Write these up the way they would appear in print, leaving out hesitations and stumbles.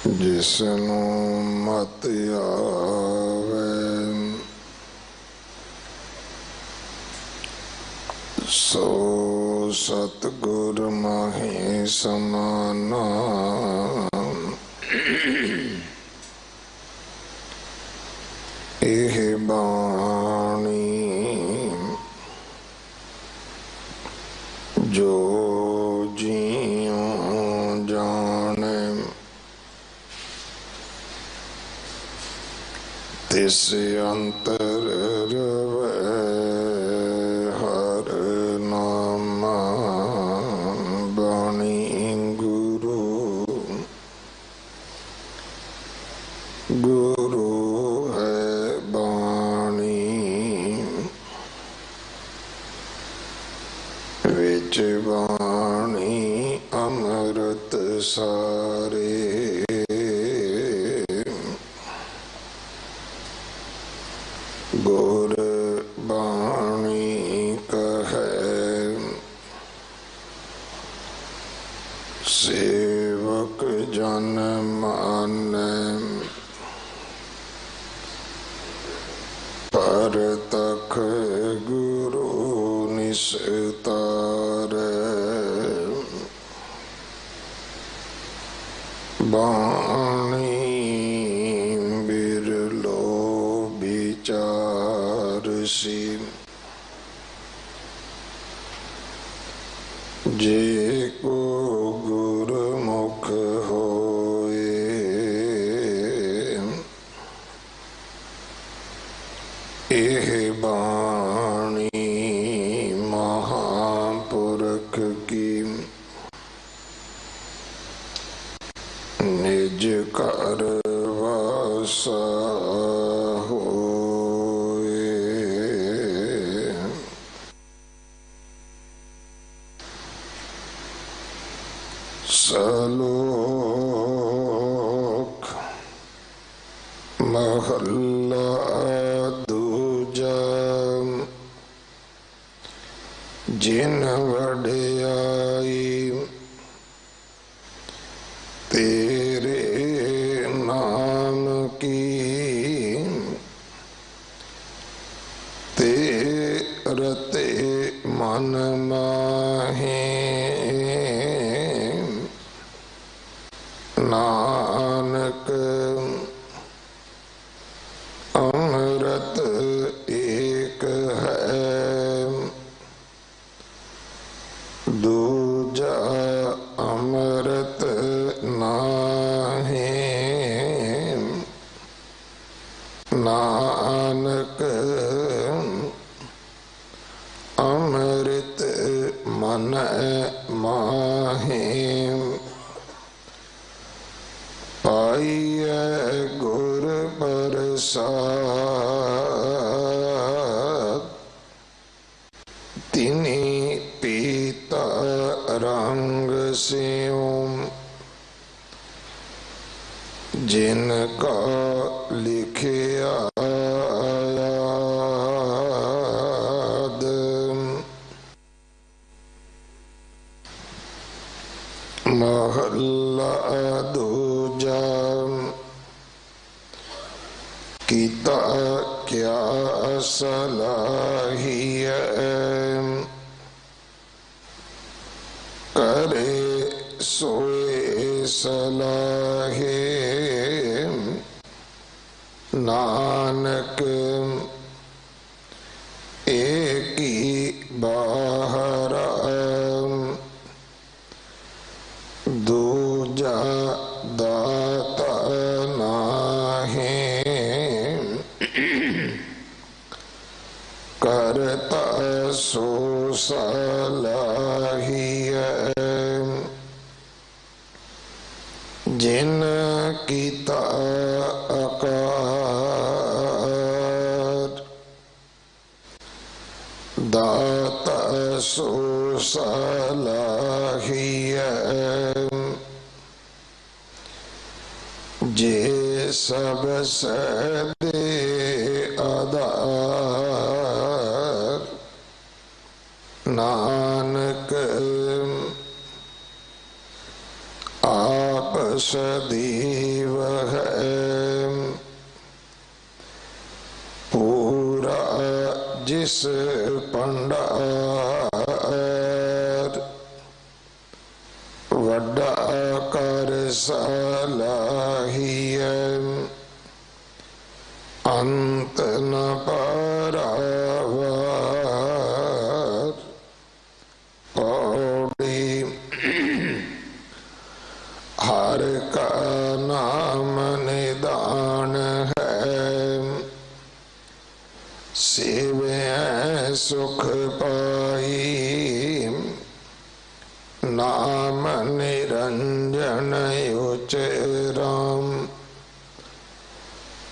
ਜਿਸਨੂੰ ਮਤਿ ਆਵੇ ਸੋ ਸਤਿਗੁਰ ਮਾਹੀ ਸਮਾਨਾ। ਇਹ ਬਾਣੀ ਜੋ ਜੀਉ ਜਾਣੇ ਤਿਸ ਅੰਤਰ ਰਵੈ ਹਰ ਨਾਮਾ। ਬਾਣੀ ਗੁਰੂ ਗੁਰੂ ਹੈ ਬਾਣੀ ਵਿੱਚ ਬਾਣੀ ਅੰਮ੍ਰਿਤ ਸਾਰੇ। ਗੁਰ ਬਾਣੀ ਕਹੈ ਸੇਵਕ ਜਨ ਮਾਨੈ। ਪਰਤਖ ਗੁਰੂ ਨਿਸਤਾਰੈ। ਬਾਣੀ ਬਿਰਲੋ ਵਿਚਾਰ ਸੀ। ਜੇ ਕੋ ਗੁਰਮੁਖ ਹੋਏ ਇਹ ਬਾਣੀ ਮਹਾਂਪੁਰਖ ਕੀ। ਨਿਜ ਘਰ ਵਾਸਾ ਹੋਏ। ਸਲੋਕ ਮਹੱਲਾ ਦੂਜਾ। ਜਿਨ ਵਡਿਆਈ ਤੇਰੇ ਨਾਮ ਕੀ। ਤੇ ਰਤੇ ਮਨ ਮਾਹੀ ਨਾਨਕ। ਅੰਮ੍ਰਿਤ ਏਕ ਹੈ ਦੂਜਾ ਅੰਮ੍ਰਿਤ ਨਾਹੀ। ਨਾਨਕ ਅੰਮ੍ਰਿਤ ਮਨ ਮਾਹੀ। ਪਾਈਐ ਗੁਰ ਪ੍ਰਸਾਦ ਤਿਨੀ ਪੀਤਾ ਰੰਗ ਸਿਉ। ਜਿਨ ਕਾ ਲਿਖਿਆ ਯਾਦ। ਮਹੱਲਾ ਦੂਜਾ। ਕੀਤਾ ਕਿਆ ਸਲਾਹੀਐ ਕਰੇ ਸੋਏ ਸਲਾਹੇ। ਨਾਨਕ ਏਕੀ ਬਾਹਰ ਦੂਜਾ ਦਾਤਾ ਨਾਹੀਂ। ਕਰਤਾ ਸੋ ਸਲਾਹੀਐ ਜਿਨ ਕੀਤਾ ਆਕਾਰ। ਦਾਤਾ ਸੋ ਸਲਾਹੀਐ ਜੇ ਸਭ ਸਦੇ ਆਧਾਰ। ਨਾਨਕ ਆਪ सदीव है पूरा जिस भंडार वड्डा कर सलाहिए अंत न पारावार। पौड़ी हर का नाम निदान है सेवे सुख पाई नाम निरंजन उचराम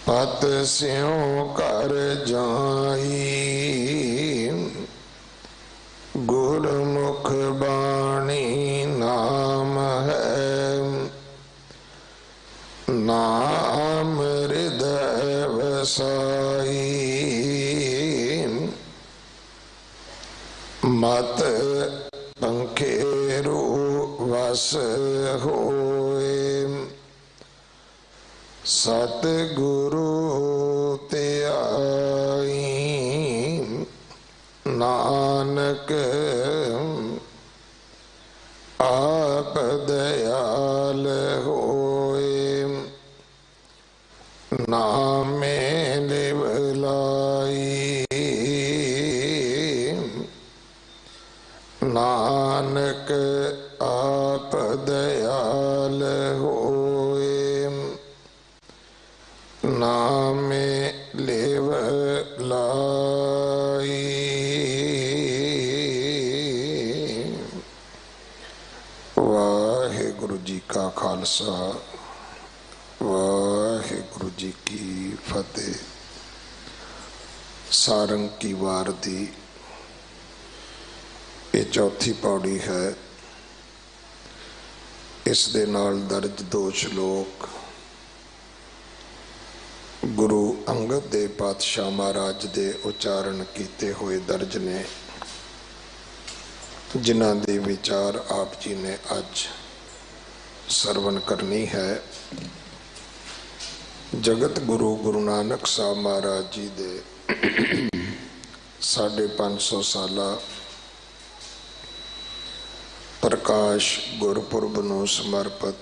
पत स्यों कर जाई गुरमुख बाणी नाम है नाम हृदय वसाई मत पंखेरु वस होए सतगुरु त्याई नानक आप दयाल होए नामे लिवलाई नानक आप दयाल होए नामे लेव लाई। वाहिगुरु जी का खालसा वाहिगुरु जी की फतेह। सारंग की वार दी ये चौथी पौड़ी है। इस दे नाल दर्ज 2 श्लोक गुरु अंगद देव पातशाह महाराज दे उच्चारण किए हुए दर्ज ने जिन्हां दे विचार आप जी ने अज सरवण करनी है। जगत गुरु गुरु नानक साहब महाराज जी दे 550 साला प्रकाश गुरपुरब नूं समर्पित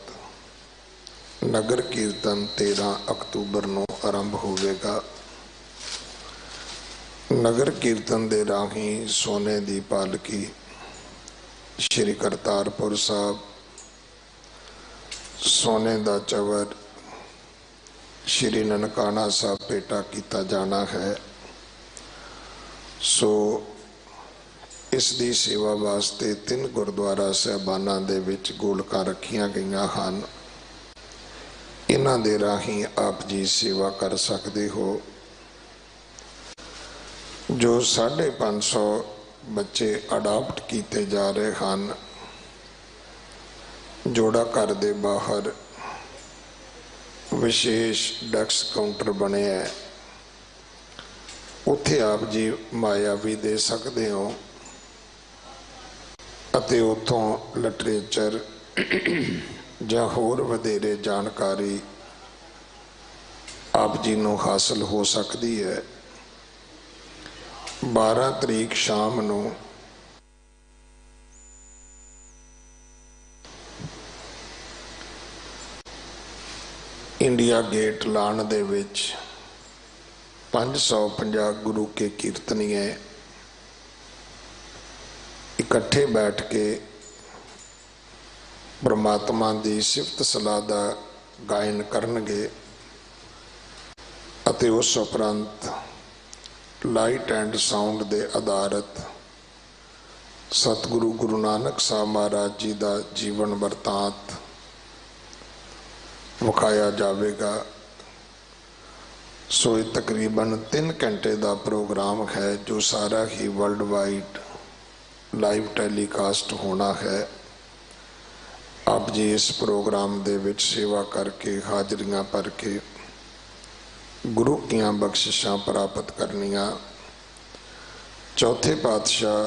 नगर कीर्तन 13 अक्तूबर नूं आरंभ होवेगा। नगर कीर्तन दे राही सोने दी पालकी श्री करतारपुर साहब सोने दा चवर श्री ननकाना साहब पेटा किया जाना है। सो इस दी सेवा वास्ते 3 गुरुद्वारा साहबाना दे विच गोलकां रखियां गईयां हन। इन्हां दे राही आप जी सेवा कर सकते हो। जो 550 बच्चे अडॉप्ट किए जा रहे हैं जोड़ा घर दे बाहर विशेष डैक्स काउंटर बने है उत्थे आप जी माया भी दे सकते हो अते उत्थों लिटरेचर ਜਾਂ होर वधेरे जानकारी आप जी नूं हासिल हो सकती है। 12 तरीक शाम नूं इंडिया गेट लान दे विच 550 गुरु के कीर्तनीय इकट्ठे बैठ के परमात्मा की सिफत सलाह का गायन करनगे अते उस उपरंत लाइट एंड साउंड दे आधारित सतगुरु गुरु नानक साहब महाराज जी का जीवन वरतांत विखाया जाएगा। सो तकरीबन 3 घंटे का प्रोग्राम है जो सारा ही वर्ल्ड वाइड लाइव टेलीकास्ट होना है। आप जी इस प्रोग्राम दे विच सेवा करके हाजरियां भर के गुरु कियां बख्शिशां प्राप्त करनियां। चौथे पातशाह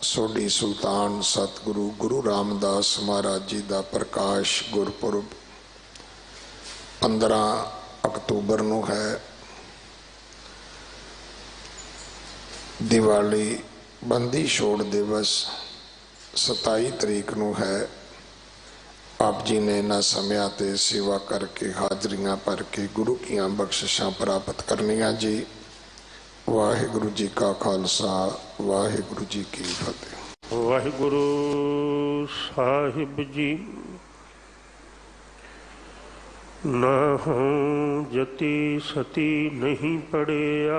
सोडी सुल्तान सतगुरु गुरु रामदास महाराज जी का प्रकाश गुरपुरब 15 अक्तूबर नूं है दिवाली। बंदी छोड़ दिवस 27 तरीक नूं है। आप जी ने इन्हां समयां ते सेवा करके हाजरियां भर के गुरु कीयां बख्शिशां प्राप्त करनियां जी। वाहिगुरु जी का खालसा, वाहिगुरु जी की फतेह। वाहिगुरु साहिब जी ना हूँ जति सती नहीं पड़िया,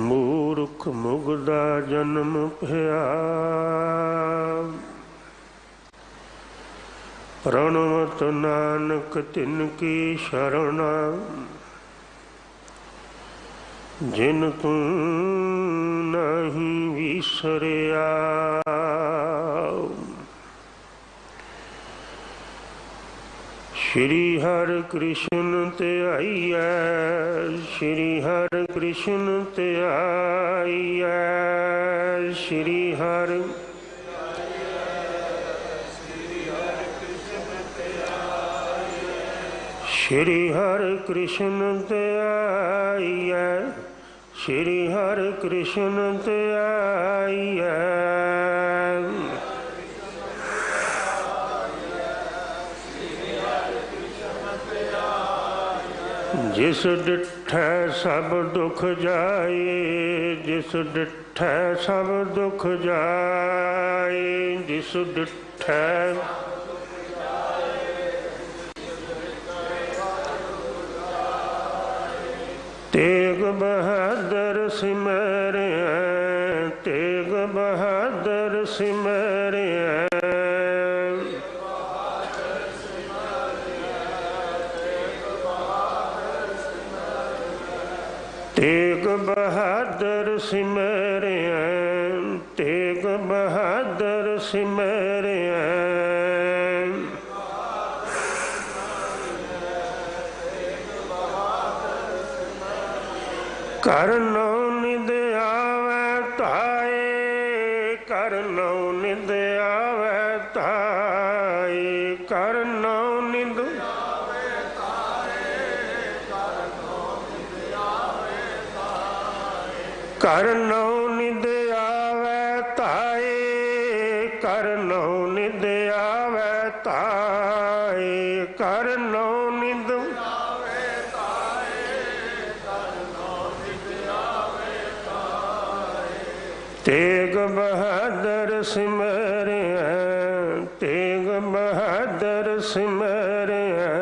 मूर्ख मुगदा जन्म भया। प्रणवत नानक तिनकी शरणा, जिन तू नहीं विसरिया। श्री हरि कृष्ण त्याइया, श्री हरि कृष्ण त्याइया, श्री हरि श्री हरि कृष्ण त्याइया, श्री हरि कृष्ण त्याइया। जिस डिठै सब दुख जाए, जिस डिठै सब दुख जाए, जिस डिठै तेग बहादुर सिमरिया, तेग बहादुर सिमरिया। तेग बहादुर सिमरिया, तेग बहादुर सिमरिया। करनौ निद आवे ताए, करनौ निद आवे ताए, करनौ निद करनौ निद आवे ताए, करनौ निद आवे ताए, करनौ निद तेग बहादुर सिमरिया, तेग बहादुर सिमरिया।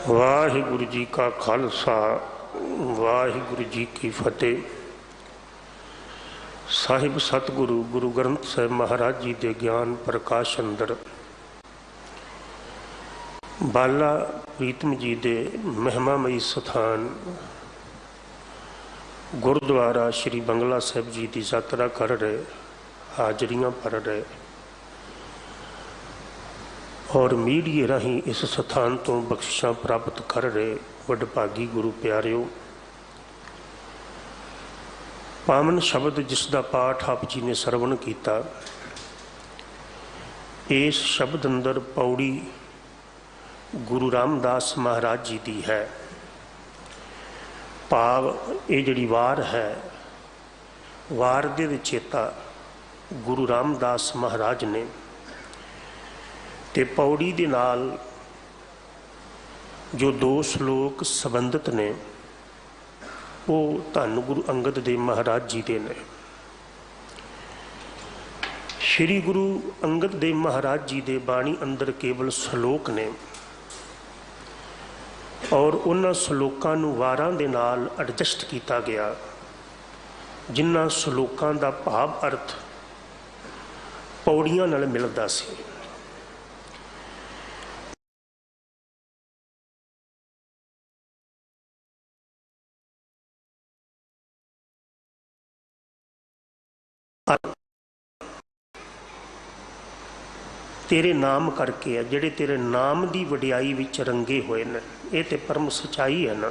वाहिगुरु जी का खालसा, वाहिगुरु जी की फतेह। साहिब सतगुरु गुरु ग्रंथ साहिब महाराज जी के ज्ञान प्रकाश अंदर बाला प्रीतम जी के महिमामयी स्थान गुरुद्वारा श्री बंगला साहिब जी की यात्रा कर रहे, हाजरियां भर रहे और मीडिया राही इस स्थान तो बख्शिशां प्राप्त कर रहे वडभागी गुरु प्यारिओ। पावन शब्द जिसका पाठ आप जी ने सरवण किया, इस शब्द अंदर पौड़ी गुरु रामदास महाराज जी की है। भाव ये जिहड़ी वार है, वार दे विचेता गुरु रामदास महाराज ने ते पौड़ी दे नाल जो 2 श्लोक संबंधित ने वो धन गुरु अंगद देव महाराज जी दे ने। श्री गुरु अंगद देव महाराज जी दे बाणी अंदर केवल श्लोक ने और उन्हां श्लोकां नूं वारां दे नाल एडजस्ट किया गया, जिन्हां श्लोकां दा भाव अर्थ पौड़ियां नाल मिलदा सी। तेरे नाम करके है, जिहड़े तेरे नाम की वडियाई विच रंगे हुए ने, ये तो परम सच्चाई है ना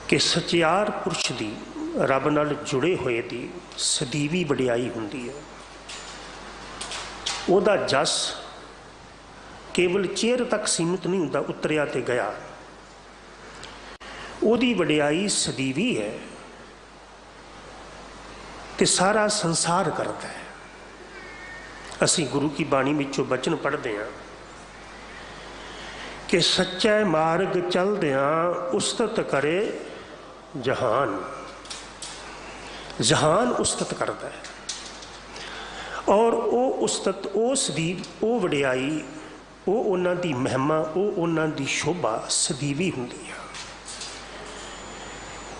कि सचियार पुरुष की रब नाल जुड़े हुए दी सदीवी वडियाई हुंदी है। उहदा जस केवल चेहर तक सीमित नहीं हुंदा, उतरिया ते गया। उहदी वडियाई सदीवी है ते सारा संसार करता है। असीं गुरु की बाणी विचों बचन पढ़ते हैं कि सच्चे मार्ग चलदियां उस्तत करे जहान। जहान उस्तत करता है और वो उस्तत, वो सदीव, वो वडियाई, वो उन्हां दी महिमा, वो उन्हां दी शोभा सदीवी हुंदी है।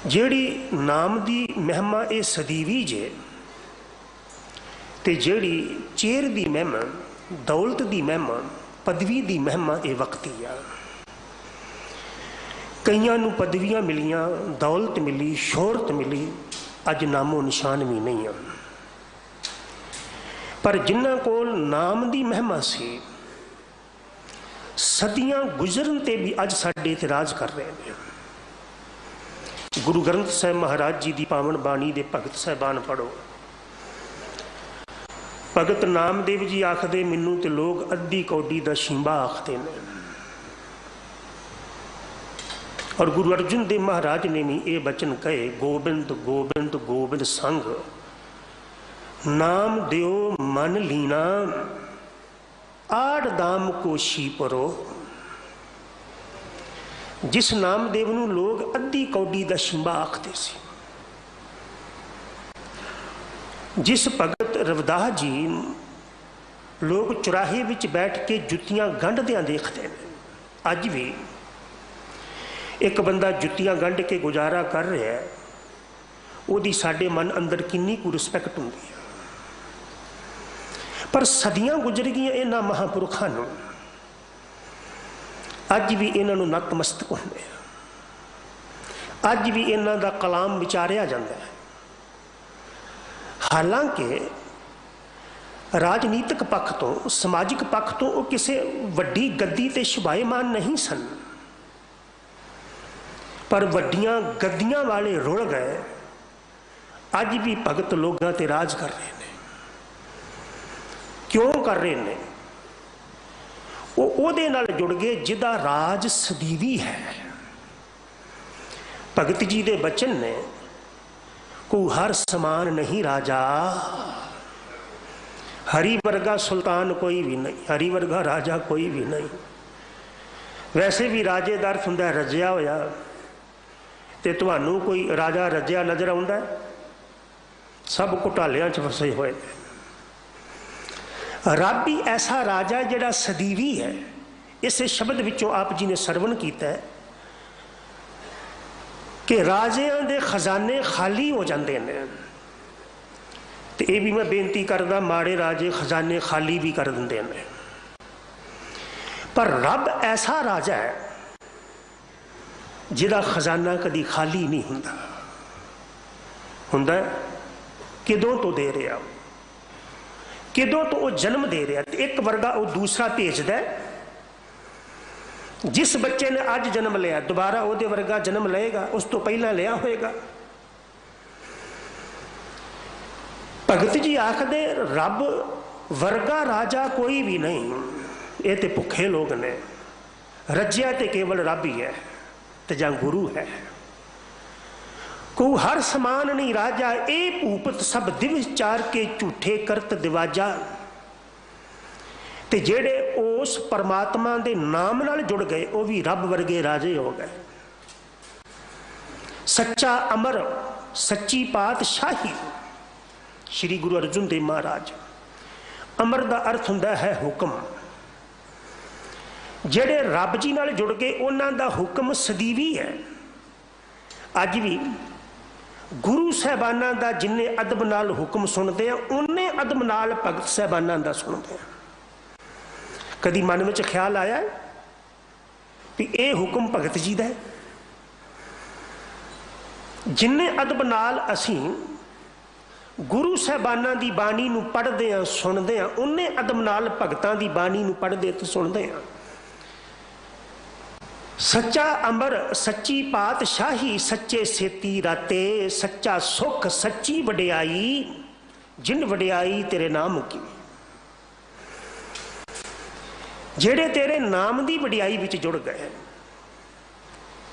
जिहड़ी नाम दी महिमा ये सदीवी जे, ते जिहड़ी चेहर दी महिमा, दौलत दी महिमा, पदवी दी महिमा ये वक्ती आ। कईयां नूं पदवियां मिलियां, दौलत मिली, शोहरत मिली, अज नामो निशान भी नहीं आ। पर जिन्हां कोल नाम दी महिमा सी, सदियां गुजरन ते भी अज साडे ते राज कर रहे हैं। गुरु ग्रंथ साहिब महाराज जी की पावन बाणी दे भगत साहिबान पढ़ो। भगत नामदेव जी आखदे, मैनू ते लोग अद्धी कौडी दा शिंबा आखते ने। और गुरु अर्जुन देव महाराज ने भी ये बचन कहे, गोबिंद गोबिंद गोबिंद संग नाम दियो मन लीना, आड़ दाम को शी परो। जिस नामदेव नूं लोग अद्धी कौडी दा शिंबा आखते सी, जिस भगत रविदास जी लोग चौराहे विच बैठ के जुत्तियां गंढदियां देखते हैं। अज भी एक बंदा जुत्तियां गंढ के गुजारा कर रहा है, उहदी साडे मन अंदर किन्नी कु रिस्पैक्ट हुंदी है। पर सदियां गुजर गईयां इन्हां महापुरखां नूं, अज भी इन्हां नूं नतमस्तक हुंदे आ। अज भी इन्हां दा कलाम विचारिया जांदा है। हालांकि राजनीतिक पक्ष तो, समाजिक पक्ष तो वो किसी वड्डी गद्दी ते शोभायमान नहीं सन, पर वड्डियां गद्दियां वाले रुल गए। अज भी भगत लोगों ते राज कर रहे हैं। क्यों कर रहे हैं? वो ओहदे नाल जुड़ गए जिदा राज सदीवी है। भगत जी दे बचन ने, को हर समान नहीं राजा, हरि वर्गा सुल्तान कोई भी नहीं, हरि वर्गा राजा कोई भी नहीं। वैसे भी राजे दा अर्थ हुंदा रजिया होया, ते तुहानू कोई राजा रजिया नजर आउंदा? सब घोटालियां च फसे हुए। रब ही ऐसा राजा जिहड़ा सदीवी है। इस शब्द विचों आप जी ने सरवण किया है कि राजियां दे खजाने खाली हो जाते हैं। तो यह भी मैं बेनती करदा, माड़े राजे खजाने खाली भी कर देंदे हैं। पर रब ऐसा राजा है जिहदा खजाना कदी खाली नहीं हुंदा। हुंदा किदों तो दे रहा, किदों तो वो जन्म दे रहा, तो एक वर्गा वो दूसरा भेजदा। जिस बच्चे ने अज जन्म लिया दोबारा वो वर्गा जन्म लेगा, उस तो पहला लिया होएगा। भगत जी आखदे रब वर्गा राजा कोई भी नहीं, ये तो भुखे लोग ने। रजिया तो केवल रब ही है, तो जां गुरु है। को हर समान नहीं राजा, ए भूपत सब दिवस चार के झूठे करत दिवाजा। ते जेड़े उस परमात्मा दे नाम नाल जुड़ गए वो भी रब वर्गे राजे हो गए। सच्चा अमर सच्ची पातशाही श्री गुरु अर्जुन देव महाराज। अमर का अर्थ हुंदा है हुक्म। जेड़े रब जी नाल जुड़ गए उन्हां दा हुक्म सदीवी है। अज भी गुरु साहबाना का जिन्ने अदब नाल हुक्म सुनते हैं उन्ने अदब नाल भगत साहबाना का सुनते हैं। कदी मन में ख्याल आया कि यह हुक्म भगत जी का है? जिन्ने अदब नाल असी गुरु साहबाना की बाणी नूं पढ़ते हैं सुनते हैं उन्ने अदब नाल भगतां की बाणी नूं पढ़ते तो सुनते हैं। सच्चा अमर सच्ची पातशाही, सच्चे सेती राते, सच्चा सुख सच्ची वडियाई, जिन वडियाई तेरे नाम की। जेड़े तेरे नाम की वडियाई विच जुड़ गए,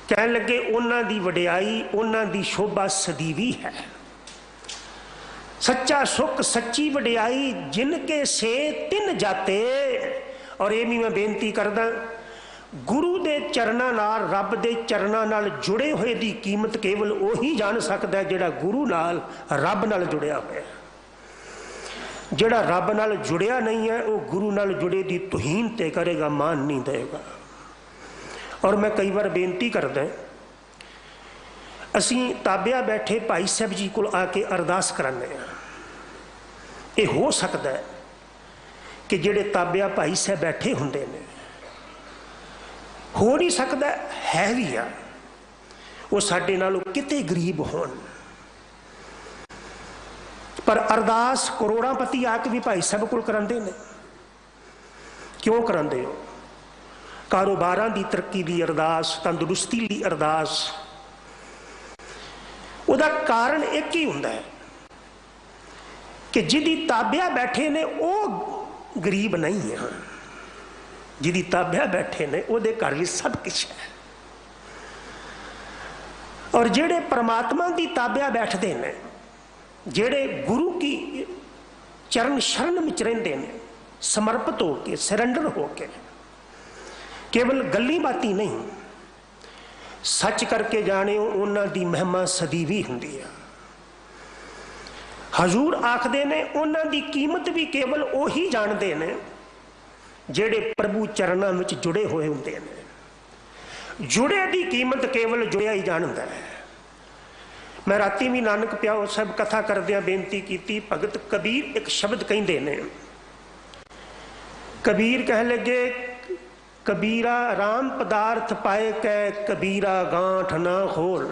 कह लगे उन्हां दी वडियाई, उन्हां दी शोभा सदीवी है। सच्चा सुख सच्ची वडियाई, जिनके से तिन जाते। और ये भी मैं बेनती करदा, गुरु दे चरनां नाल, रब दे चरनां नाल जुड़े हुए दी कीमत केवल उही जान सकता है जिहड़ा गुरु नाल, रब नाल जुड़िया होया। जिहड़ा रब नाल जुड़िया नहीं है वो गुरु नाल जुड़े दी तुहीन ते करेगा, मान नहीं देगा। और मैं कई बार बेनती करदा, असीं ताबिया बैठे भाई साहब जी कोल आके अरदास कराने आ। ये हो सकता है कि जिहड़े ताबिया भाई साहब बैठे हुंदे ने, हो नहीं सकता है भी आ, वो साडे नालों किते गरीब होण, पर अरदास करोड़ापति आके भी भाई साहब कोल करांदे ने। क्यों करांदे हो? कारोबारां दी तरक्की दी अरदास, तंदुरुस्ती दी अरदास। उहदा कारण एक ही हुंदा है कि जिहदी ताबिया बैठे ने वो गरीब नहीं है। जिहदी ताबिया बैठे ने उहदे घर भी सब कुछ है। और जिहड़े परमात्मा दी ताबिया बैठते ने, जिहड़े गुरु की चरण शरण विच रहिंदे ने, समर्पित होके, सरेंडर होके, केवल गल्ली बाती नहीं, सच करके जाने उन्हां दी महिमा सदीवी हुंदी है। हजूर आखदे ने उन्हां दी कीमत भी केवल उही जानते ने जेड़े प्रभु चरणां विच जुड़े हुए हुंदे ने। जुड़े दी कीमत केवल जुड़िया ही जानता है। मैं राती भी नानक प्याओ साहब कथा करदियां बेनती की, भगत कबीर एक शब्द कहिंदे ने। कबीर कह लगे, कबीरा राम पदार्थ पाए कै, कबीरा गांठ ना खोल।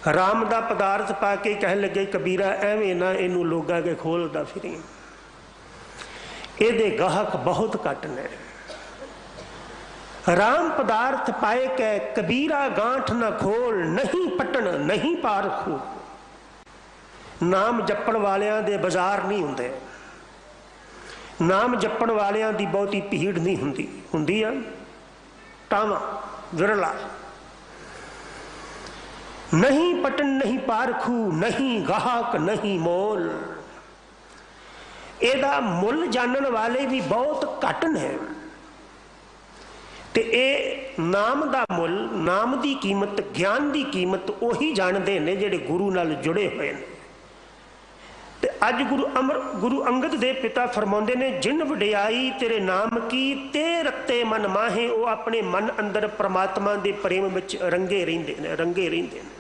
राम दा पदार्थ पा के कह लगे कबीरा एवें ना इनू लोगा के खोलदा फिरी, एदे गाहक बहुत घट ने। राम पदार्थ पाए कै, कबीरा गांठ ना खोल, नहीं पटन नहीं पारखू। नाम जपण वालियां दे बाजार नहीं हुंदे, नाम जपण वालियां दी बहुती भीड़ नहीं हुंदी, हुंदी आ टावा विरला। नहीं पटन नहीं पारखू, नहीं गाहक नहीं मोल। एदा मुल जानन वाले भी बहुत घट ने। ते ए नाम दा मुल, नाम दी कीमत, ज्ञान दी कीमत उही जानते ने जिहड़े गुरु नाल जुड़े हुए ने। ते अज गुरु अंगद दे पिता फरमाउंदे ने, जिन वडियाई तेरे नाम की, ते रत्ते मन माहे। वो अपने मन अंदर परमात्मा दे प्रेम विच रंगे रहिंदे ने, रंगे रहिंदे ने।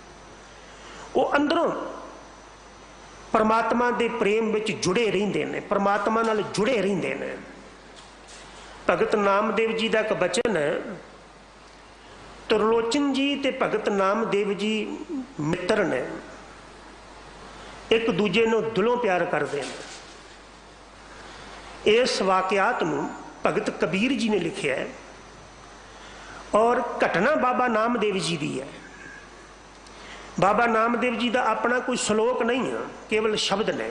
वो अंदरों परमात्मा दे प्रेम विच जुड़े रहिंदे ने, परमात्मा नाल जुड़े रहिंदे ने। भगत नामदेव जी का एक बचन है, त्रिलोचन जी ते भगत नामदेव जी मित्र ने, एक दूजे नूं दिलों प्यार करते हैं। इस वाकयात नूं भगत कबीर जी ने लिखिया है और घटना बाबा नामदेव जी की है। बाबा नामदेव जी का अपना कोई श्लोक नहीं है, केवल शब्द ने।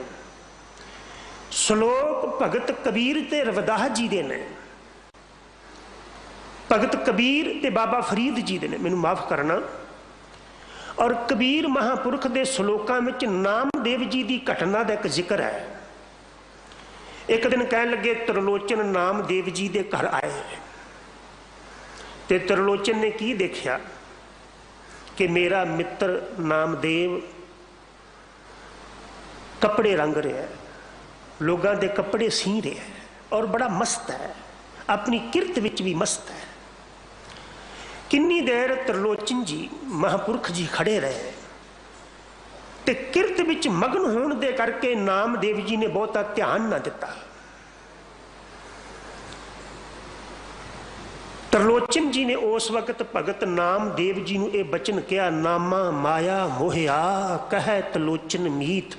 श्लोक भगत कबीर ते रविदास जी दे ने, भगत कबीर ते बाबा फरीद जी दे ने, मैनूं माफ करना। और कबीर महापुरख के श्लोकों में नामदेव जी की घटना का एक जिक्र है। एक दिन कह लगे त्रिलोचन नामदेव जी के घर आए, तो त्रिलोचन ने की देखा कि मेरा मित्र नामदेव कपड़े रंग रहा है, लोगों के कपड़े सी रहा है और बड़ा मस्त है, अपनी किरत विच भी मस्त है। किन्नी देर त्रिलोचन जी महापुरख जी खड़े रहे, ते किरत विच मगन होने दे करके नामदेव जी ने बहुता ध्यान ना दिता। त्रिलोचन जी ने उस वक्त भगत नामदेव जी ने यह बचन किया, नामा माया मोहिया कह त्रिलोचन मीत।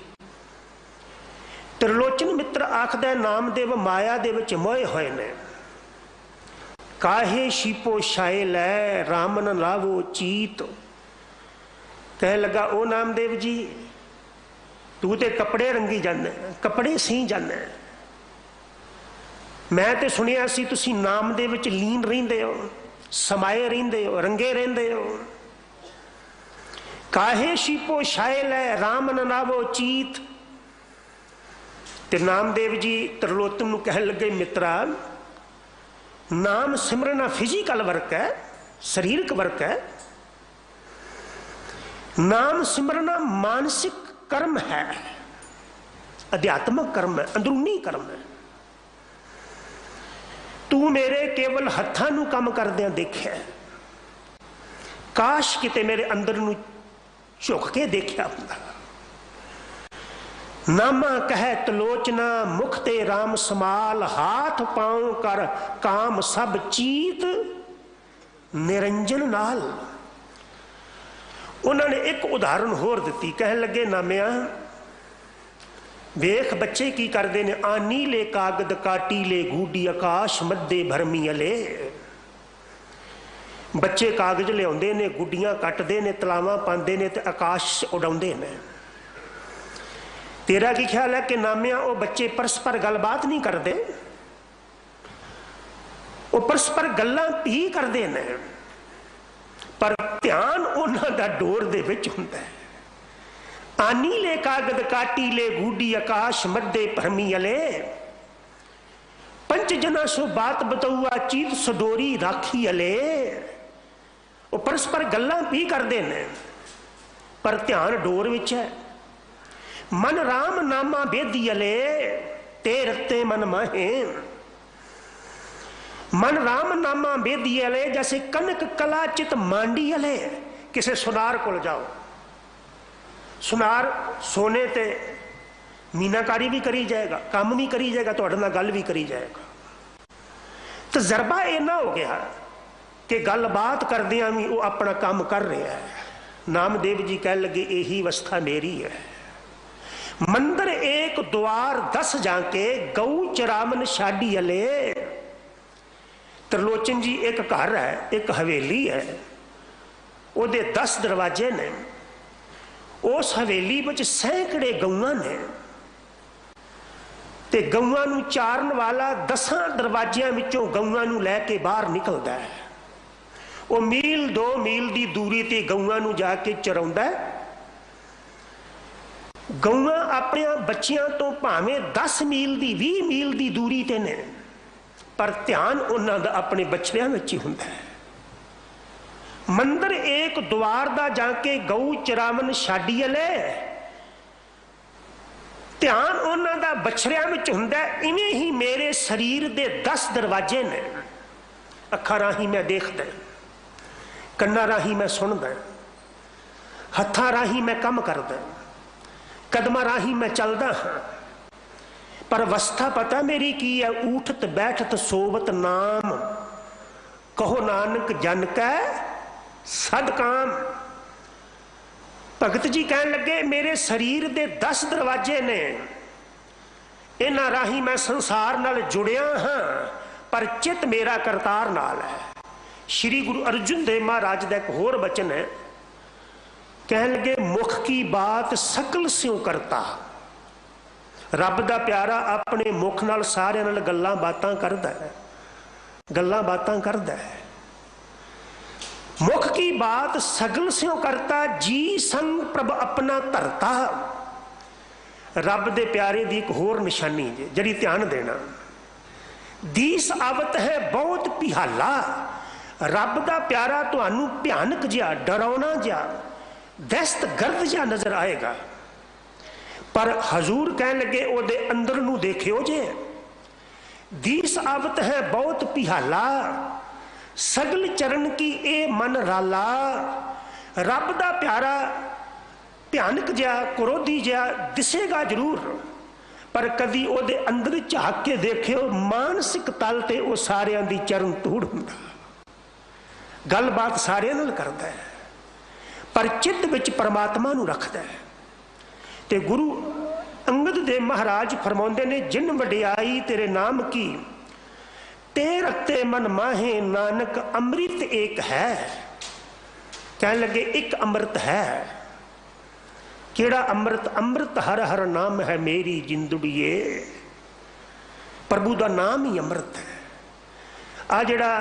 त्रिलोचन मित्र आखदा नामदेव माया दे विच मोहे होए ने, काहे शीपो छाए लै राम न लावो चीत। कह लगा ओ नामदेव जी तू तो कपड़े रंगी जाना, कपड़े सी जाना, मैं तो सुनिया सी तुसी नाम दे विच लीन रहिंदे हो, समाए रहिंदे हो, रंगे रहिंदे हो। काहे शीपो छाए लै राम न लावो चीत। ते नामदेव जी त्रिलोचन नूं कहन लगे मित्रा नाम सिमरना फिजिकल वर्क है, शरीरक वर्क है, नाम सिमरना मानसिक कर्म है, अध्यात्मक कर्म है, अंदरूनी कर्म है। तू मेरे केवल हत्थां नूं काम करदिआं देखिआ, काश किते मेरे अंदर नूं झुक के देखिआ हुंदा। नामा कह त्रिलोचना मुख ते राम समाल, हाथ पांव कर काम सब चीत निरंजन नाल। उन्होंने एक उदाहरण होर दी, कह लगे नामिया वेख बच्चे की करते ने, आनी ले कागद काटी ले गूडी आकाश मध्य भरमी अले। बच्चे कागज लियाउंदे ने, गुड्डियां कटते ने, तलावां पांदे ने ते आकाश उड़ाउंदे ने। तेरा की ख्याल है कि नामिया वो बच्चे परस्पर गलबात नहीं करते, वो परस्पर गल्लां ही करते हैं, पर ध्यान उन्हां दा डोर दे विच हुंदा है। आनी ले कागद काटी ले गूडी आकाश मध्य भरमी अले, पंच जना सो बात बतौआ चीत सडोरी राखी अले। वो परस्पर गल्लां भी करते हैं पर ध्यान डोर विच है। मन राम नामा बेदी अले ते रते मन माहे। मन राम नामा बेदी अले जैसे कनक कला चित मांडी अले। किसे सुनार को जाओ, सुनार सोने ते मीनाकारी भी करी जाएगा, काम भी करी जाएगा, तो नाल गल भी करी जाएगा। तजर्बा इन्ना हो गया कि गलबात करदियां भी वो अपना काम कर रहा है। नामदेव जी कह लगे यही अवस्था मेरी है। मंदिर एक द्वार 10 जाके गऊ चरामन शाडी अले। त्रिलोचन जी एक घर है, एक हवेली है, उहदे 10 दरवाजे ने। उस हवेली में सैकड़े गऊआं ने ते गऊआं नूं चारन वाला 10 दरवाजियां विचों गऊआं नूं लैके बाहर निकलदा है। वो मील 2 मील की दूरी ते गऊआं नूं जाके चराउंदा है। गऊआं अपने बच्चियां तो भावें 10 मील की 20 मील की दूरी ते ने, पर ध्यान उन्हां दा अपने बछड़ियां विच ही हुंदा है। मंदिर एक द्वार दा जाके गऊ चरावन छाडी अले, ध्यान उन्हां दा बछड़ियां विच हुंदा है। इवें ही मेरे शरीर दे 10 दरवाजे ने। अखां राही मैं देखदा, कन्नां राही मैं सुनदा, हत्थां राही मैं काम करदा, कदमां राही मैं चलदा हाँ। पर अवस्था पता मेरी की है? उठत बैठत सोवत नाम, कहो नानक जन कै सद काम। भगत जी कहन लगे मेरे शरीर दे 10 दरवाजे ने, इन्हां राही मैं संसार नाल जुड़िया हाँ, पर चित मेरा करतार नाल है। श्री गुरु अर्जुन देव महाराज का एक होर बचन है, कह लगे मुख की बात सकल स्यों करता। रब दा प्यारा अपने मुख नाल सारे नाल गल्लां बातां करदा है, गल्लां बातां करदा है। मुख की बात सगल स्यों करता, जी संग प्रभ अपना धरता। रब दे प्यारे दी एक होर निशानी जे जड़ी ध्यान देना, दीस आवत है बहुत पिहाला। रब दा प्यारा तुहानू भयानक जिहा डरावना जिहा दहशत गर्द जिहा नजर आएगा, पर हजूर कह लगे ओदे अंदर नू देखियो जे। दीस आवत है बहुत पिहाला, सगल चरण की ए मन राला। रब दा प्यारा भयानक जिहा क्रोधी जिहा दिसेगा जरूर, पर कदी ओदे अंदर झाक के देखियो मानसिक तल ते वो सारियां दी चरण धूड़ हुंदा। गलबात सारे नाल करदा है, पर चित्त विच परमात्मा नू रखदा है। ते गुरु अंगद देव महाराज फरमाउंदे ने, जिन वडियाई तेरे नाम की ते रखते मन माहे नानक अमृत एक है। कहने लगे एक अमृत है। केड़ा अमृत? अमृत हर हर नाम है मेरी जिंदड़िए। प्रभु का नाम ही अमृत है। आ जिहड़ा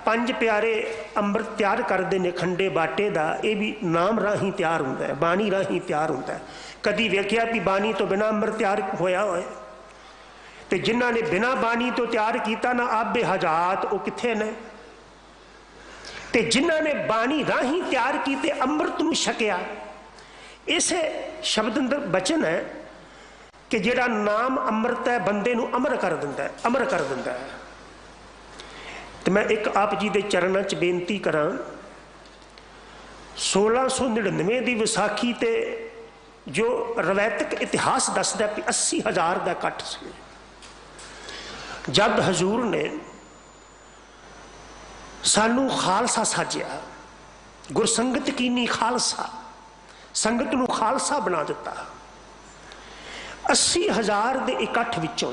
पंज प्यारे अमृत तैयार करते हैं खंडे बाटे का, यह भी नाम राही तैयार होंदा है, बाणी राही तैयार होंदा है। कदी वेख्या भी बाणी तो बिना अमृत तैयार होया होए? ते जिन्हां ने बिना बाणी तो तैयार किया ना आबे हजात, वो कित्थे ने? ते जिन्हां ने बाणी राही तैयार किए अमृत नूं छकिया। इसे शब्द अंदर वचन है कि जिहड़ा नाम अमृत है बंदे नूं अमर कर दिंदा है, अमर कर दिंदा है। तो मैं एक आप जी के चरणों च बेनती करा, 1699 की विसाखी ते जो रवायतक इतिहास दसदा कि 80,000 का इकट्ठ से जब हजूर ने सानू खालसा साजिया, गुरसंगत कीनी खालसा, संगत नू खालसा बना दिता। 80,000 के इकट्ठ विचों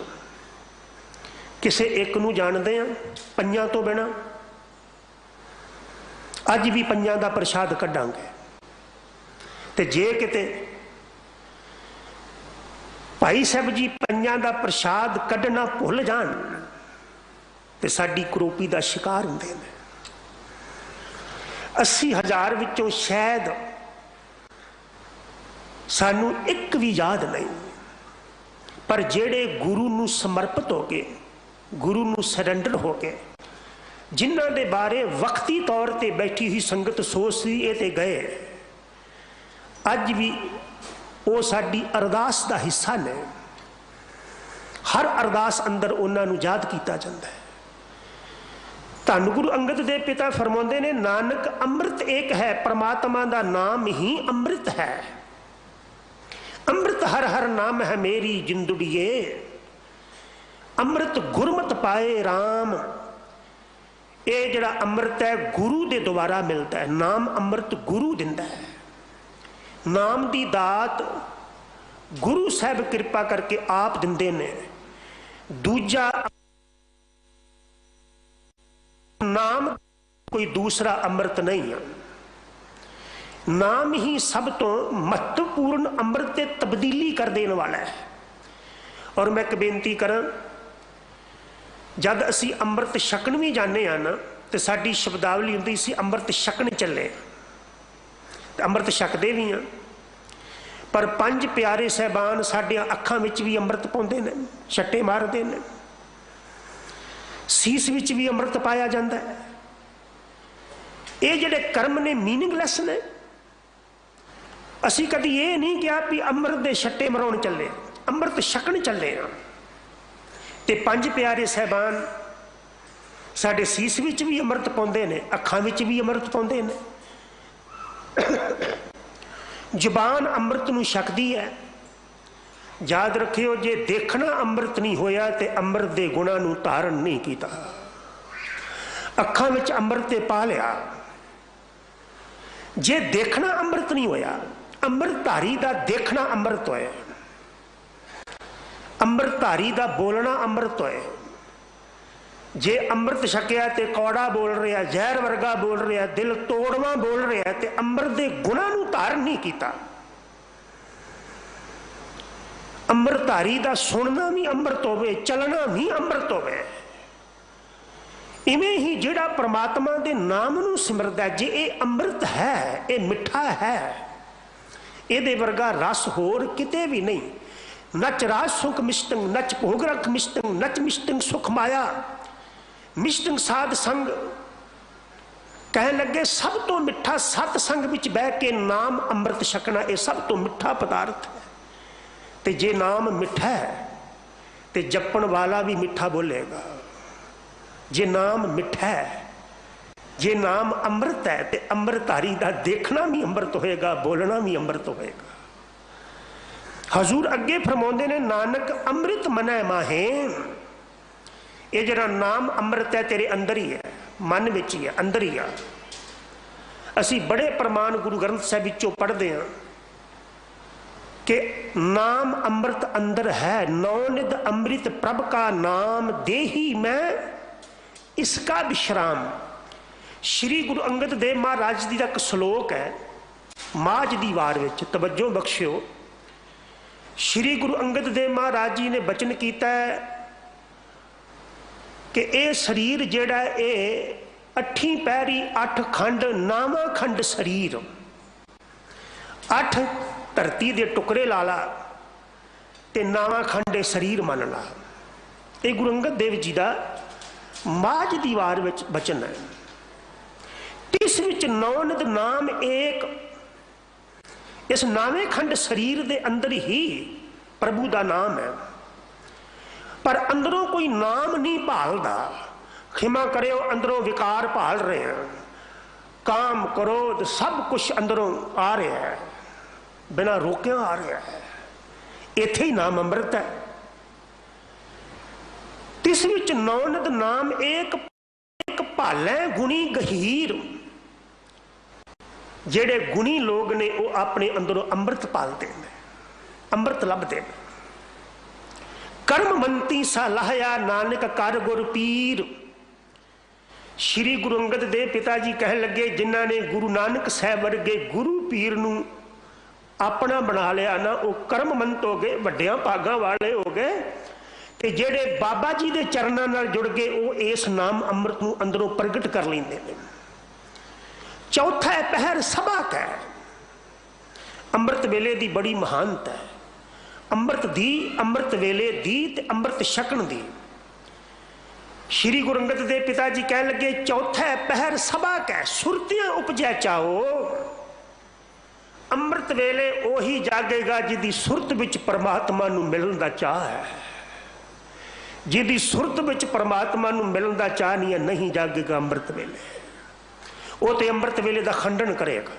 किसे एक नू जानते हैं पंजां तो बिना? अज भी पंजां का प्रसाद कढ़ांगे। ते जे किते भाई साहब जी पंजां का प्रसाद कढ़ना भुल जान तो साडी करोपी का शिकार होंदे ने। 80,000 विचों शायद सानू एक भी याद नहीं, पर जेड़े गुरु नू समर्पित हो गए, गुरु नू सरेंडर हो गए, जिन्हां दे बारे वक्ती तौर पर बैठी हुई संगत सोचती ये ते गए, अज भी वो साडी अरदास का हिस्सा ने। हर अरदास अंदर उन्हां नू याद किया जाता है। धन गुरु अंगद देव पिता फरमाते ने, नानक अमृत एक है, परमात्मा का नाम ही अमृत है। अमृत हर हर नाम है मेरी जिंदड़िए। अमृत गुरमत पाए राम। ये जड़ा अमृत है गुरु के द्वारा मिलता है। नाम अमृत गुरु दिंदा है। नाम की दात गुरु साहब कृपा करके आप दिंदे ने। दूजा नाम कोई दूसरा अमृत नहीं है। नाम ही सब तो महत्वपूर्ण अमृत से तब्दीली कर देने वाला है। और मैं एक बेनती करा, जब असी अमृत छकन भी जाने ना तो साडी शब्दावली होंदी सी अमृत छकन चले, तो अमृत छकते भी हाँ। पर पंज प्यारे साहबान साडियां अखां विच भी अमृत पाउंदे ने, छट्टे मारते हैं, सीस विच भी अमृत पाया जाता है। ये जिहड़े कर्म ने मीनिंगलैस ने। असी कभी ये नहीं किया भी अमृत के छट्टे मराउण चले, अमृत छकन चले हाँ। ते पंज प्यारे साहबान साडे सीस विच भी अमृत पाउंदे ने, अखां विच भी अमृत पाउंदे ने। जुबान अमृत नूं छकदी है। याद रखियो, जे देखना अमृत नहीं होया ते अमृत के गुणां नूं धारण नहीं कीता। अखां विच अमृत ते पा लिया, जे देखना अमृत नहीं होया, अमृतधारी का देखना अमृत होए, अमृतधारी का बोलना अमृत होए। जे अमृत छकिया ते कौड़ा बोल रहा, जहर वर्गा बोल रहा, दिल तोड़वा बोल रहा, ते अमृत के गुणां नूं धारण नहीं किया। अमृतधारी का सुनना भी अमृत होवे, चलना भी अमृत होवे। इवें ही जिहड़ा परमात्मा के नाम नूं सिमरदा, जे ये अमृत है, ये मिठा है, ये वर्गा रस होर किते भी नहीं। नच राज सुख मिष्टंग, नच भोग रख मिष्टंग, नच मिष्टंग सुख माया, मिष्टंग साध संग। कह लगे सब तो मिठा सत संग विच बह के नाम अमृत छकना, यह सब तो मिठा पदार्थ है। ते जे नाम मिठा है ते जपण वाला भी मिठा बोलेगा। जे नाम मिठा है, जे नाम अमृत है, ते अमृतधारी का देखना भी अमृत होएगा, बोलना भी अमृत होएगा। हजूर अगे फरमाते ने, नानक अमृत मनै माहे। ये जरा नाम अमृत है तेरे अंदर ही है, मन विच ही है, अंदर ही आ। असी बड़े प्रमाण गुरु ग्रंथ साहिब विचों पढ़ते हैं कि नाम अमृत अंदर है। नौ निध अमृत प्रभ का नाम देही मैं इसका विश्राम। श्री गुरु अंगद देव महाराज जी का एक श्लोक है माझ दी वार विच, तवज्जो बख्शियो। श्री गुरु अंगद देव महाराज जी ने बचन किया है कि यह शरीर जिहड़ा ये 8 पैरी 8 खंड नावा खंड शरीर, 8 धरती के टुकड़े ला ला ते नावा खंड शरीर मन ला। ये गुरु अंगद देव जी का माझ दी वार विच बचन है। इस विच नौनित नाम एक, इस नावे खंड शरीर के अंदर ही प्रभु का नाम है, पर अंदरों कोई नाम नहीं भालदा। खिमा करो, अंदरों विकार भाल रहे हैं, काम क्रोध सब कुछ अंदरों आ रहा है, बिना रोकिया आ रहा है। इत्थे ही नाम अमृत है। तिस विच नौनित नाम एक, एक भालै गुणी गहीर। जेड़े गुणी लोग ने वो अपने अंदरों अमृत पालते हैं, अमृत लभते हैं। कर्म मंती सा लाहया नानक कर गुर पीर। श्री गुरु अंगद देव पिता जी कह लगे, जिन्हों ने गुरु नानक साहब वर्गे गुरु पीर नू अपना बना लिया ना, वो कर्ममंत हो गए, वड्डियां भागां वाले हो गए। ते जेड़े बाबा जी के चरणों नाल जुड़ गए वो इस नाम अमृत नू अंदरों प्रगट कर लेंदे ने। चौथा है पहर सभा कै। अमृत वेले की बड़ी महानता है। अमृत दी, अमृत वेले दी ते अमृत छकण दी। श्री गुरु अंगद देव पिता जी कह लगे, चौथा है पहर सभा कै, सुरतियां उपजै चाहो। अमृत वेले ओही जागेगा जिदी सुरत विच परमात्मा नू मिलण दा चाह है। जिदी सुरत विच परमात्मा नू मिलण दा चाह नहीं है, नहीं जागेगा अमृत वेले। वो तो अमृत वेले का खंडन करेगा,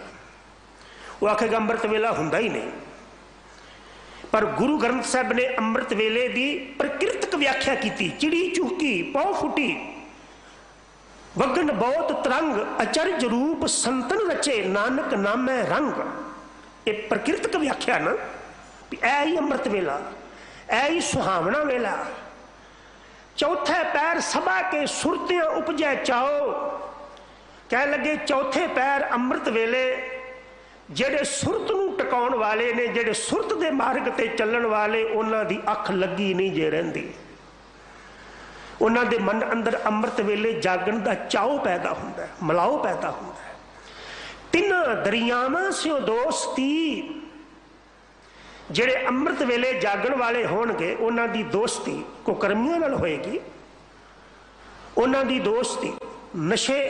वो आखेगा अमृत वेला हुंदा ही नहीं। पर गुरु ग्रंथ साहब ने अमृत वेले की प्रकृतिक व्याख्या की। चिड़ी चूकी पौ फुटी वगन बहुत तरंग, अचरज रूप संतन रचे नानक नामै रंग। ये प्रकृतिक व्याख्या ना, ऐ ही अमृत वेला, ऐ ही सुहावना वेला। चौथे पैर सभा के सुरतियां उपजै चाओ। कह लगे चौथे पैर अमृत वेले जेड़े सुरत नू टकाउण वाले ने, जेड़े सुरत दे मार्ग ते चलण वाले, उन्हां दी अख लगी नहीं जे रहिंदी। उन्हां दे मन अंदर अमृत वेले जागण दा चाओ पैदा हुंदा है, मलाओ पैदा हुंदा है। तिन्हां दरियावां स्यों दोस्ती। जेड़े अमृत वेले जागण वाले होणगे उन्हां दी दोस्ती कुकर्मियां नाल होएगी। उन्हां दी दोस्ती नशे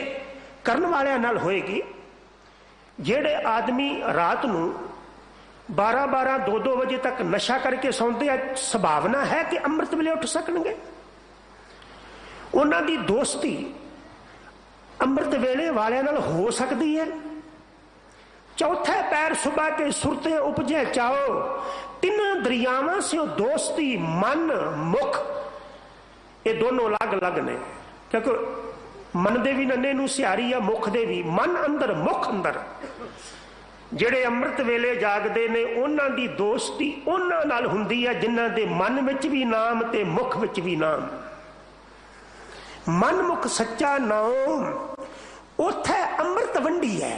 करन वालियां नाल होएगी। जेड़े आदमी रात नू 12-12, 2-2 बजे तक नशा करके सौंदे आ, संभावना है कि अमृत वेले उठ सकणगे। उन्हां दी दोस्ती अमृत वेले वालियां नाल हो सकती है। चौथे पैर सुबह के सुरते उपजे चाओ। तिन्हां दरियावां से दोस्ती मन मुख, ये दोनों अलग अलग ने, क्योंकि मन दे भी नन्हे नू सियारी आ, मुख दे भी। मन अंदर मुख अंदर जेड़े अमृत वेले जागदे ने उन्हां दी दोस्ती उन्हां नाल हुंदी है जिन्हां दे मन विच भी नाम ते मुख विच भी नाम। मन मुख सच्चा नाम, उत्थे अमृत वंडी है।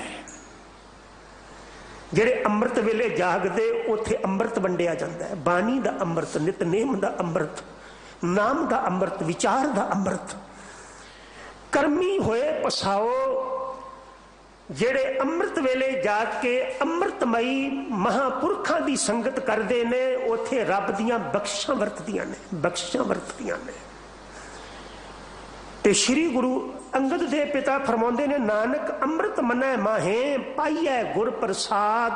जेड़े अमृत वेले जागदे उत्थे अमृत वंडिया जाता है। बानी दा अमृत, नितनेम दा अमृत, नाम दा अमृत, विचार दा अमृत। कर्मी होए पसाओ जेड़े अमृत वेले जाग के अमृतमयी महापुरखों की संगत करते ने, उथे रब दियां बख्शिशां वरतदियां ने, बख्शिशां वरतदियां ने। ते श्री गुरु अंगद देव पिता फरमाते ने, नानक अमृत मनै माहे पाइयै गुर प्रसाद।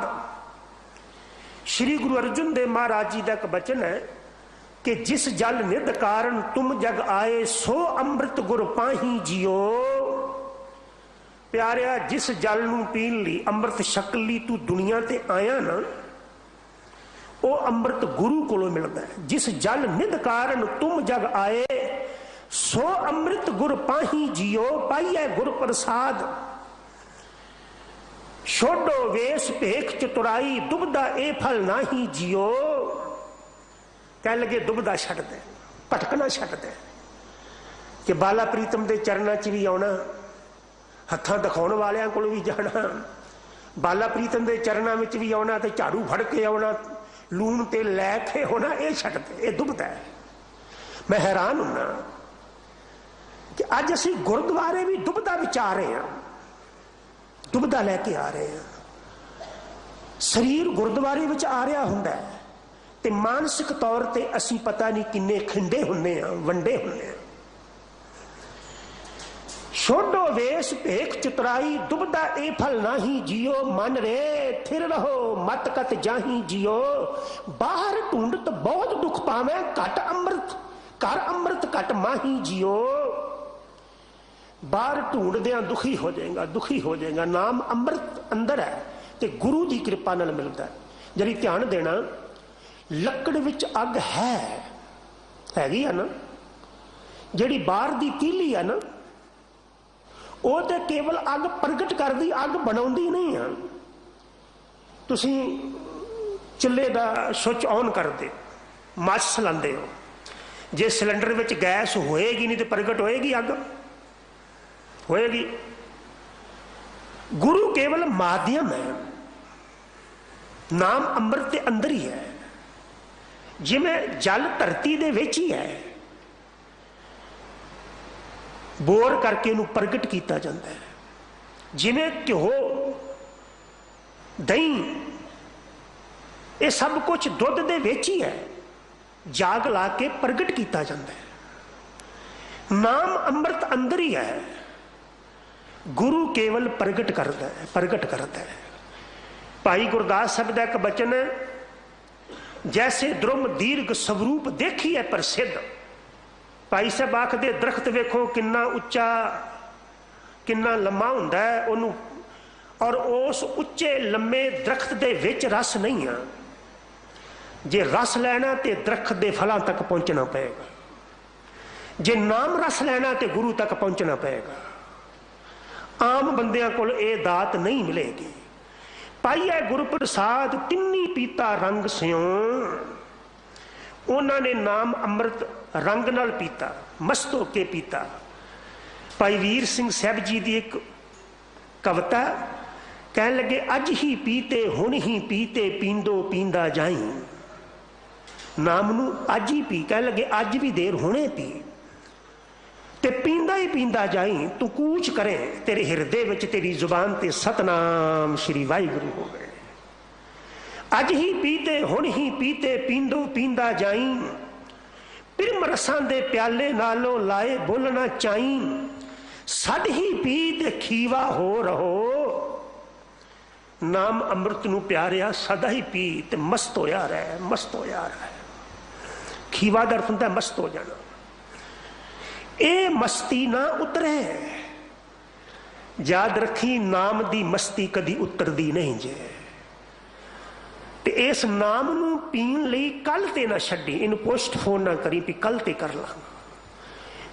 श्री गुरु अर्जुन देव महाराज जी का एक बचन है कि जिस जल निध कारण तुम जग आए, सो अमृत गुर पाही जियो। प्यारिया, जिस जल नू पीन ली, अमृत छक ली, तू दुनिया ते आया ना, वो अमृत गुरु कोलों मिलता है। जिस जल निध कारण तुम जग आए, सो अमृत गुर पाही जियो, पाइए गुर प्रसाद। छोड़ो वेश भेख चतुराई, दुबदा ए फल नाही जियो। कह लगे दुबदा छड़ दे, भटकना छड़ दे, कि बाला प्रीतम के चरणों च भी आना, हत्थां दिखाने वालियां कोल भी जाना, बाला प्रीतम के चरणों में भी आना, तो झाड़ू फड़ के आना, लूण ते लैके होना, ये छड्डते, ये दुबदा है। मैं हैरान होना कि अज असी गुरुद्वारे भी दुबदा विच आ रहे हैं, दुबदा लैके आ रहे हैं। शरीर गुरुद्वारे विच आ रहा हुंदा है ते मानसिक तौर ते असी पता नहीं किन्ने खिंडे हुंदे आ, वंडे हुंदे आ। छोड़ो वेश भेख चतुराई, दुबदा ए फल नाही जियो, मन रे थिर रहो मत कत जाही जियो। बाहर ढूंढत बहुत दुख पावे, घट अमृत कर अमृत घट माही जियो। बाहर ढूंढदियां दुखी हो जाएगा, दुखी हो जाएगा। नाम अमृत अंदर है ते गुरु की कृपा नाल मिलता है। जरी ध्यान देना, लकड़ विच अग हैगी है ना, जिहड़ी बाहर दी तीली है ना, वो तो केवल अग प्रगट करदी, अग बनाउंदी नहीं है। तुसीं चुल्हे दा स्विच ऑन करदे, माचिस लांदे हो, जे सिलेंडर विच गैस होएगी नहीं तो प्रगट होएगी अग, होएगी। गुरु केवल माध्यम है, नाम अमृत के अंदर ही है। जिमें जल धरती दे विच ही है, बोर करके इनू प्रगट किया जाता है। जिमें घ्यो दही ये सब कुछ दुध दे विच ही है, जाग ला के प्रगट किया जाता है। नाम अमृत अंदर ही है, गुरु केवल प्रगट करता है, प्रगट करता है। भाई गुरदास साहब का एक बचन है, जैसे द्रुम दीर्घ स्वरूप देखी है प्रसिद्ध। भाई साहब आखदे दरख्त वेखो किन्ना उच्चा किन्ना लम्मा हुंदा है ओनू, और उस उच्चे लम्मे दरख्त दे विच रस नहीं है। जे रस लैना तो दरख्त दे फलों तक पहुंचना पएगा, जे नाम रस लैना तो गुरु तक पहुंचना पएगा। आम बंदियां कोल ये दात नहीं मिलेगी। पाइया गुरु प्रसाद तिन्नी पीता रंग स्यों, उन्होंने नाम अमृत रंग नाल पीता, मस्त होके पीता। भाई वीर सिंह साहब जी की एक कविता कह लगे, अज ही पीते हुण ही पीते पींदो पींदा जाई। नाम नू अज ही पी, कह लगे अज भी देर हुणे पी ते पींदा ही पींदा जाई। तू कूच करे तेरे हिरदे विच तेरी जुबान ते सतनाम श्री वाहिगुरु हो गए। अज ही पीते हुण ही पीते पींदो पींदा जाई, पिरम रसां दे प्याले नालों लाए बोलना चाई। सद ही पी ते खीवा हो रहो, नाम अमृत नू प्यारिया सदा ही पी ते मस्त होया रहे, मस्त होया रहे। खीवा दा अर्थ हुंदा मस्त हो जाना। ए मस्ती ना उतरे, याद रखी नाम दी मस्ती कदी उतरदी नहीं जे। ते इस नाम नू पीण लई कल ते ना छड्डी, इन पोस्ट फोन ना करी भी कल ते कर लांगा।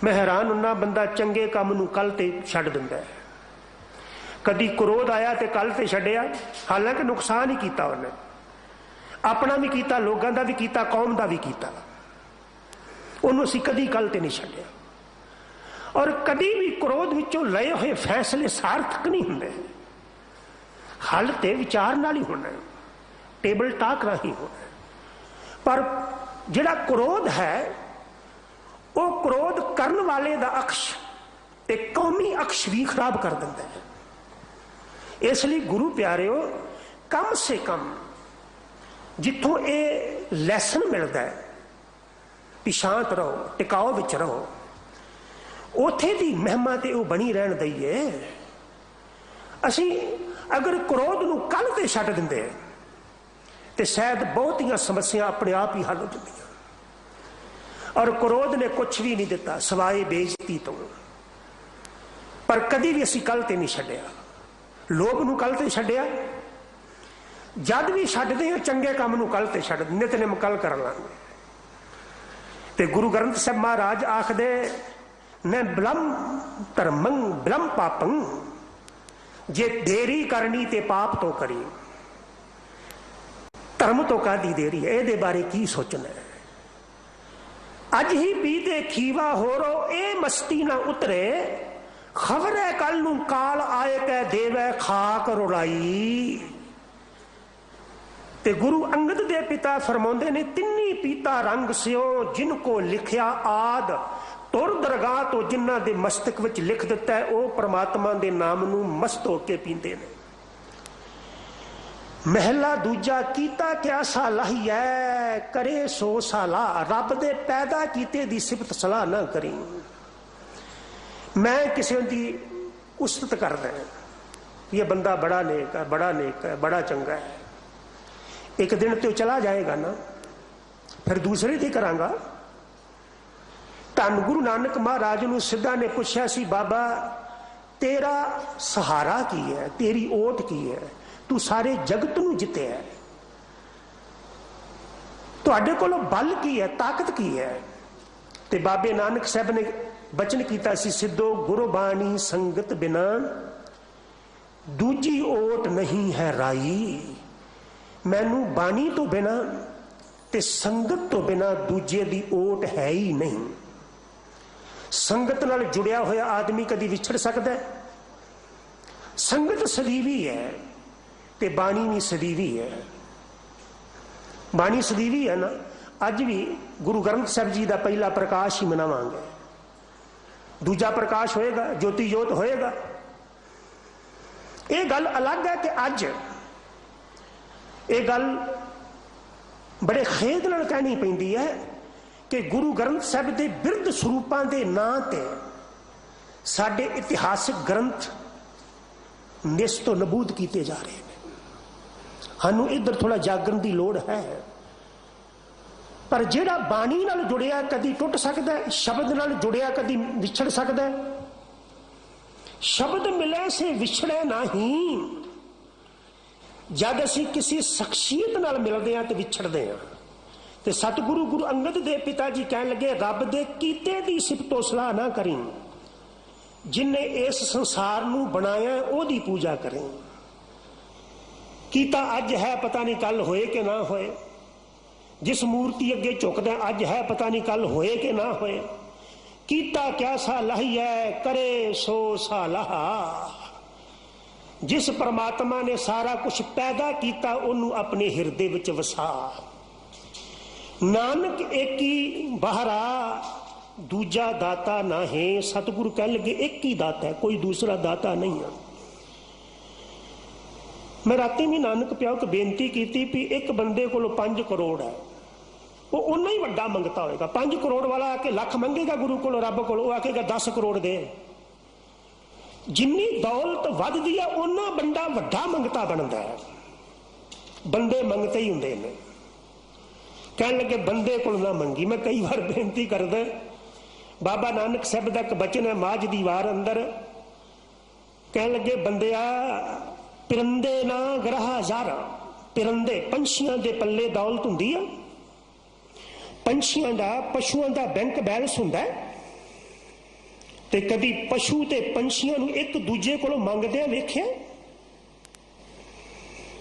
मैं हैरान हुन्ना, बंदा चंगे काम नू कल ते छड्ड दिंदा है। कदी क्रोध आया तो कल ते छड्डिया, हालांकि नुकसान ही किया उन्हें, अपना भी किया, लोगों का भी किया, कौम का भी किया। उन्होंने असीं कदी कल ते नहीं छड्डिया। और कभी भी क्रोध विचों लए हुए फैसले सार्थक नहीं होंगे। हल ते विचार नाल ही होना है, टेबल टाक राही होना है। पर जिहड़ा क्रोध है वो क्रोध करन वाले दा अक्ष ते कौमी अक्ष भी खराब कर दिंदा है। इसलिए गुरु प्यारिओ, कम से कम जिथों ये लैसन मिलता है भी शांत रहो, टिकाओ विच रहो, उथे दी महिमा ते वो बनी रहन दईए। असी अगर क्रोध नू कल ते छड्ड दिंदे तो शायद बहुतियां समस्या अपने आप ही हल हो जांदियां। और क्रोध ने कुछ भी नहीं दिता सवाए बेइज्जती तो। पर कदी भी असी कल ते नहीं छड्डिया, लोभ नू कल ते छड्डिया। जद भी छड्डदे हैं चंगे काम नू कल ते छड्ड, नितनेम कल कर लांगे। ते गुरु ग्रंथ साहिब महाराज आखदे न ब्लम धर्मं ब्लम पापं, जे देरी करनी ते पाप तो करी। धर्म तो कादी देरी है, ये बारे की सोचना है। अज ही पीते खीवा होरो ए मस्ती ना उतरे, खबर है कल नू काल आए कै देवै खाक रुलाई। ते गुरु अंगद दे पिता फरमाउंदे ने, तिन्नी पीता रंग स्यो जिनको लिखिया आद, तुर दरगाह तो जिन्हां दे मस्तक विच लिख दिता है वह परमात्मा दे नाम नू मस्त होके पींदे ने। महला दूजा, कीता क्या सालाही है करे सो साला, रब दे पैदा कीते दी सिफत सलाह ना करी। मैं किसी दी उस्तत करदा ये बंदा बड़ा नेक है, बड़ा नेक है, बड़ा चंगा है, एक दिन तो चला जाएगा ना, फिर दूसरे की करांगा। धन गुरु नानक महाराज नूं सिद्धा ने पूछा सी, बाबा तेरा सहारा की है, तेरी ओट की है, तू सारे जगत नूं जित्या है, तुहाडे कोलों बल की है, ताकत की है। ते बाबे नानक साहब ने बचन किया सी, सिद्धो गुरबाणी संगत बिना दूजी ओट नहीं है राई। मैनू बाणी तो बिना ते संगत तो बिना दूजे दी ओट है ही नहीं। संगत नाल जुड़िया होया आदमी कदी विछड़ सकता है? संगत सदीवी है ते बाणी भी सदीवी है। बाणी सदीवी है ना, अज भी गुरु ग्रंथ साहब जी का पहला प्रकाश ही मनावांगे, दूजा प्रकाश होएगा, ज्योति जोत होएगा। यह गल अलग है कि अज ये गल बड़े खेद नाल कहनी पैंदी है कि गुरु ग्रंथ साहब के बिरध स्वरूपों के नां ते साडे इतिहासिक ग्रंथ निस्तो नबूद किए जा रहे हैं। सानू इधर थोड़ा जागरण की लोड़ है, पर जिहड़ा बाणी नाल जुड़िया कदी टुट सकता है, शब्द नाल जुड़िया कदी विछड़ सकता है। शब्द मिले से विछड़े नहीं, जब असी किसी शख्सियत नाल मिलते हैं तो विछड़ते हैं। तो सतगुरु गुरु अंगद दे पिता जी कह लगे, रब दे कीते दी सिफतो सलाह ना करी, जिन्हें इस संसार नू बनाया ओदी पूजा करें। कीता अज है पता नहीं कल होए कि ना होए, जिस मूर्ति अगे झुकदा अज है पता नहीं कल होए कि ना होए। कीता क्या सालाही है करे सो सालाहा, जिस परमात्मा ने सारा कुछ पैदा किया उन्होंने अपने हिरदे विच वसा। नानक एक ही बहरा दूजा दाता ना है, सतगुरु कह लगे एक ही दाता है, कोई दूसरा दाता नहीं है। मैं राती भी नानक पिया को बेनती की थी भी एक बंदे को 5 करोड़ है, वो उन्ना ही वड्डा मंगता होगा। 5 करोड़ वाला आके लख मंगेगा गुरु को, रब को आकेगा 10 करोड़ दे। जिन्नी दौलत वधदी है उन्ना बंदा वड्डा मंगता बनता है। बंदे मंगते ही होंगे ने, कह लगे बंदे को ना मंगी। मैं कई बार बेनती करदा, बाबा नानक साहब का एक बचन है माज दी वार अंदर, कह लगे बंदिया परिंदे ना ग्रह जार, परिंदे पंछियों के पल्ले दौलत हुंदी है, पंछियों का पशुओं का बैंक बैलेंस हुंदा है, ते कदी पशु ते पंछियों नूं एक दूजे कोलों मंगदे वेख्या?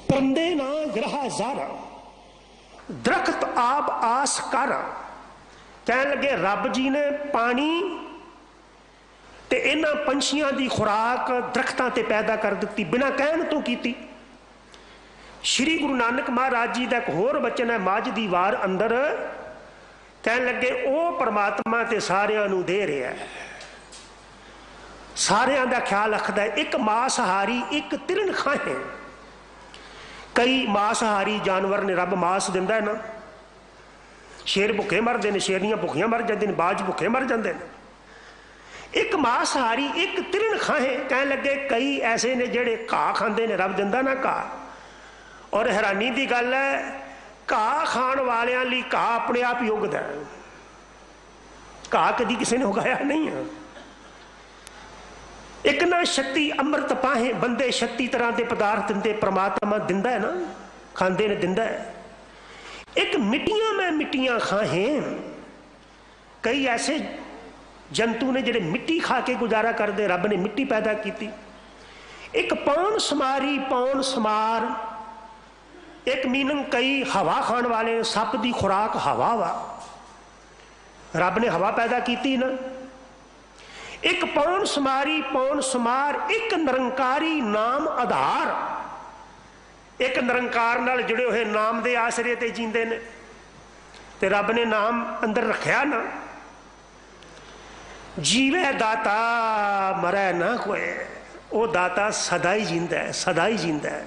परिंदे ना ग्रह जार, दरख्त आप आस कर। कह लगे रब जी ने पानी ते इन्हां पंछियों की खुराक दरख्तां ते पैदा कर दी, बिना कहण तो कीती। श्री गुरु नानक महाराज जी का एक होर बचन है माज दी वार अंदर, कह लगे ओ परमात्मा ते सारियां नूं दे रहा है, सारियां दा ख्याल रखदा है। एक मांसहारी एक तिरन खाए, कई मांसहारी जानवर ने रब मांस दिंदा है ना, शेर भुखे मरते हैं, शेरनियां भुखियां मर जाते हैं, बाज भुखे मर जाते हैं। एक मांसहारी एक तिरन खाए, कह लगे कई ऐसे ने जेड़े घाह खांदे ने, रब दिंदा ना घाह। और हैरानी की गल है घाह खाण वालियां लई घाह अपने आप ही उगदा है, घाह कदी किसी ने उगाया नहीं है। एक ना शक्ति अमृत पाहे, बंदे शक्ति तरह के पदार्थ दिंदे, परमात्मा दिंदा है ना, खांदे ने दिंदा है। एक मिट्टियां में मिट्टियां खाहें, कई ऐसे जंतु ने जिहड़े मिट्टी खा के गुजारा करते, रब ने मिट्टी पैदा की। एक पौन समारी पौन समार, एक मीनंग कई हवा खाण वाले, सप की खुराक हवा वा। रब ने हवा पैदा की ना, एक पौन समारी पौन समार, एक निरंकारी नाम आधार। एक निरंकार नाल जुड़े हुए नाम के आसरे ते जींदे ने, ते रब ने नाम अंदर रखा ना। जीवे दाता मरै ना कोई, वो दाता सदा ही जींदा है, सदा ही जींदा है।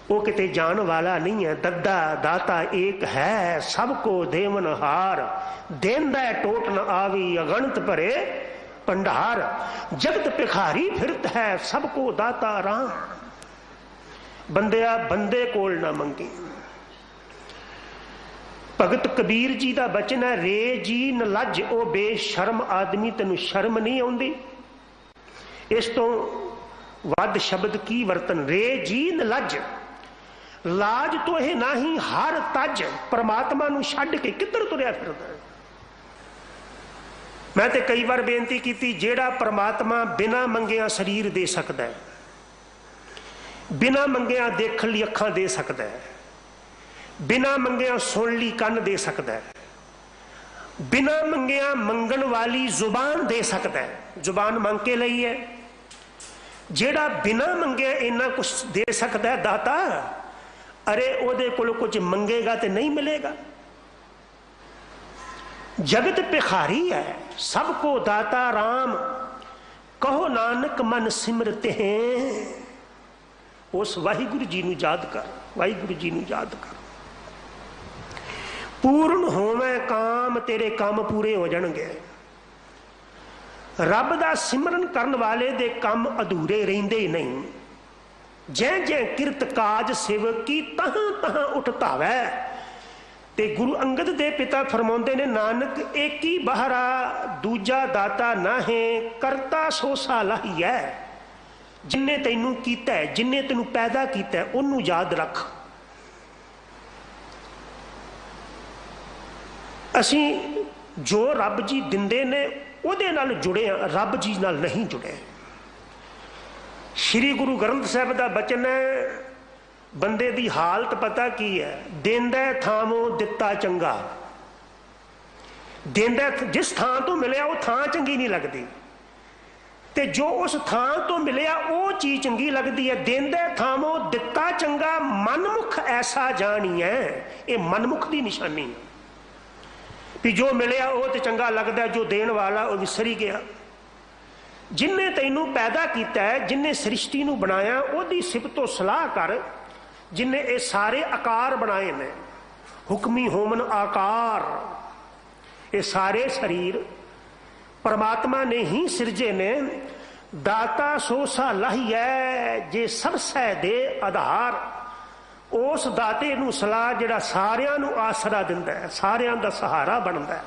वो किते जान वाला नहीं है। दद्दा दाता एक है, सबको देवनहार, देंदा टोट न आवी, अगणत भरे भंडार। जगत भिखारी फिरत है, सबको दाता राम, बंदिया बंदे कोल ना मंगी। भगत कबीर जी का बचन है, रे जी न लज ओ बेशर्म आदमी, तेनू शर्म नहीं आउंदी। इस तो वध शब्द की वरतन, रे जी न लज, लाज तो यह ना ही हर तज, परमात्मा नू छड्ड के किधर तुरया फिरदा। मैं तो कई बार बेनती की, जेड़ा परमात्मा बिना मंगिया शरीर दे सकता है, बिना मंगिया देखण लई अखां दे सकता है, बिना मंगिया सुन ली कन दे सकता है, बिना मंगिया मंगण वाली जुबान दे सकता है, जुबान मंग के लई है। जेड़ा बिना मंगिया इन्ना कुछ दे सकता है दाता, अरे ओदे कोल कुछ मंगेगा तो नहीं मिलेगा। जगत भिखारी है, सबको दाता राम, कहो नानक मन सिमरते हैं। उस वाहिगुरु जी नू याद कर, वाहिगुरु जी नू याद कर। पूर्ण होवे काम, तेरे काम पूरे हो जाणगे। रब दा सिमरन करन वाले दे काम अधूरे रहिंदे ही नहीं। जै जै किरत काज सेवक की, तहां तहां उठ धावै। ते गुरु अंगद दे पिता फरमाउंदे ने, नानक एक ही बहरा, दूजा दाता ना है, करता सो साला ही है। जिन्ने तैनू कीता है, जिन्ने तैनू पैदा कीता है, उन्नू याद रख। असी जो रब जी दिंदे ने उहदे नाल जुड़े हैं, रब जी नाल नहीं जुड़े। श्री गुरु ग्रंथ साहब का बचन है, बंदे दी हालत पता की है, देंदा थामो दिता चंगा। देंदा जिस थां तो मिलिया वो थां चंगी नहीं लगती, ते जो उस थां तो मिलिया वो चीज चंगी लगती है। देंदा थामो दिता चंगा, मनमुख ऐसा जानी है। ये मनमुख की निशानी है भी जो मिलिया वो तो चंगा लगता, जो देन वाला वो विसरी गया। जिन्ने तैनू पैदा किया है, जिन्ने सृष्टि नू बनाया, ओदी सिफतो सलाह कर। जिन्ने ये सारे आकार बनाए ने, हुक्मी होमन आकार, ये सारे शरीर परमात्मा ने ही सिरजे ने। दाता सोसा लाहिए, जे सब सह दे आधार। उस दाते नू सलाह जिहड़ा सारियां नू आसरा दिंदा है, सारियां दा सहारा बनदा है।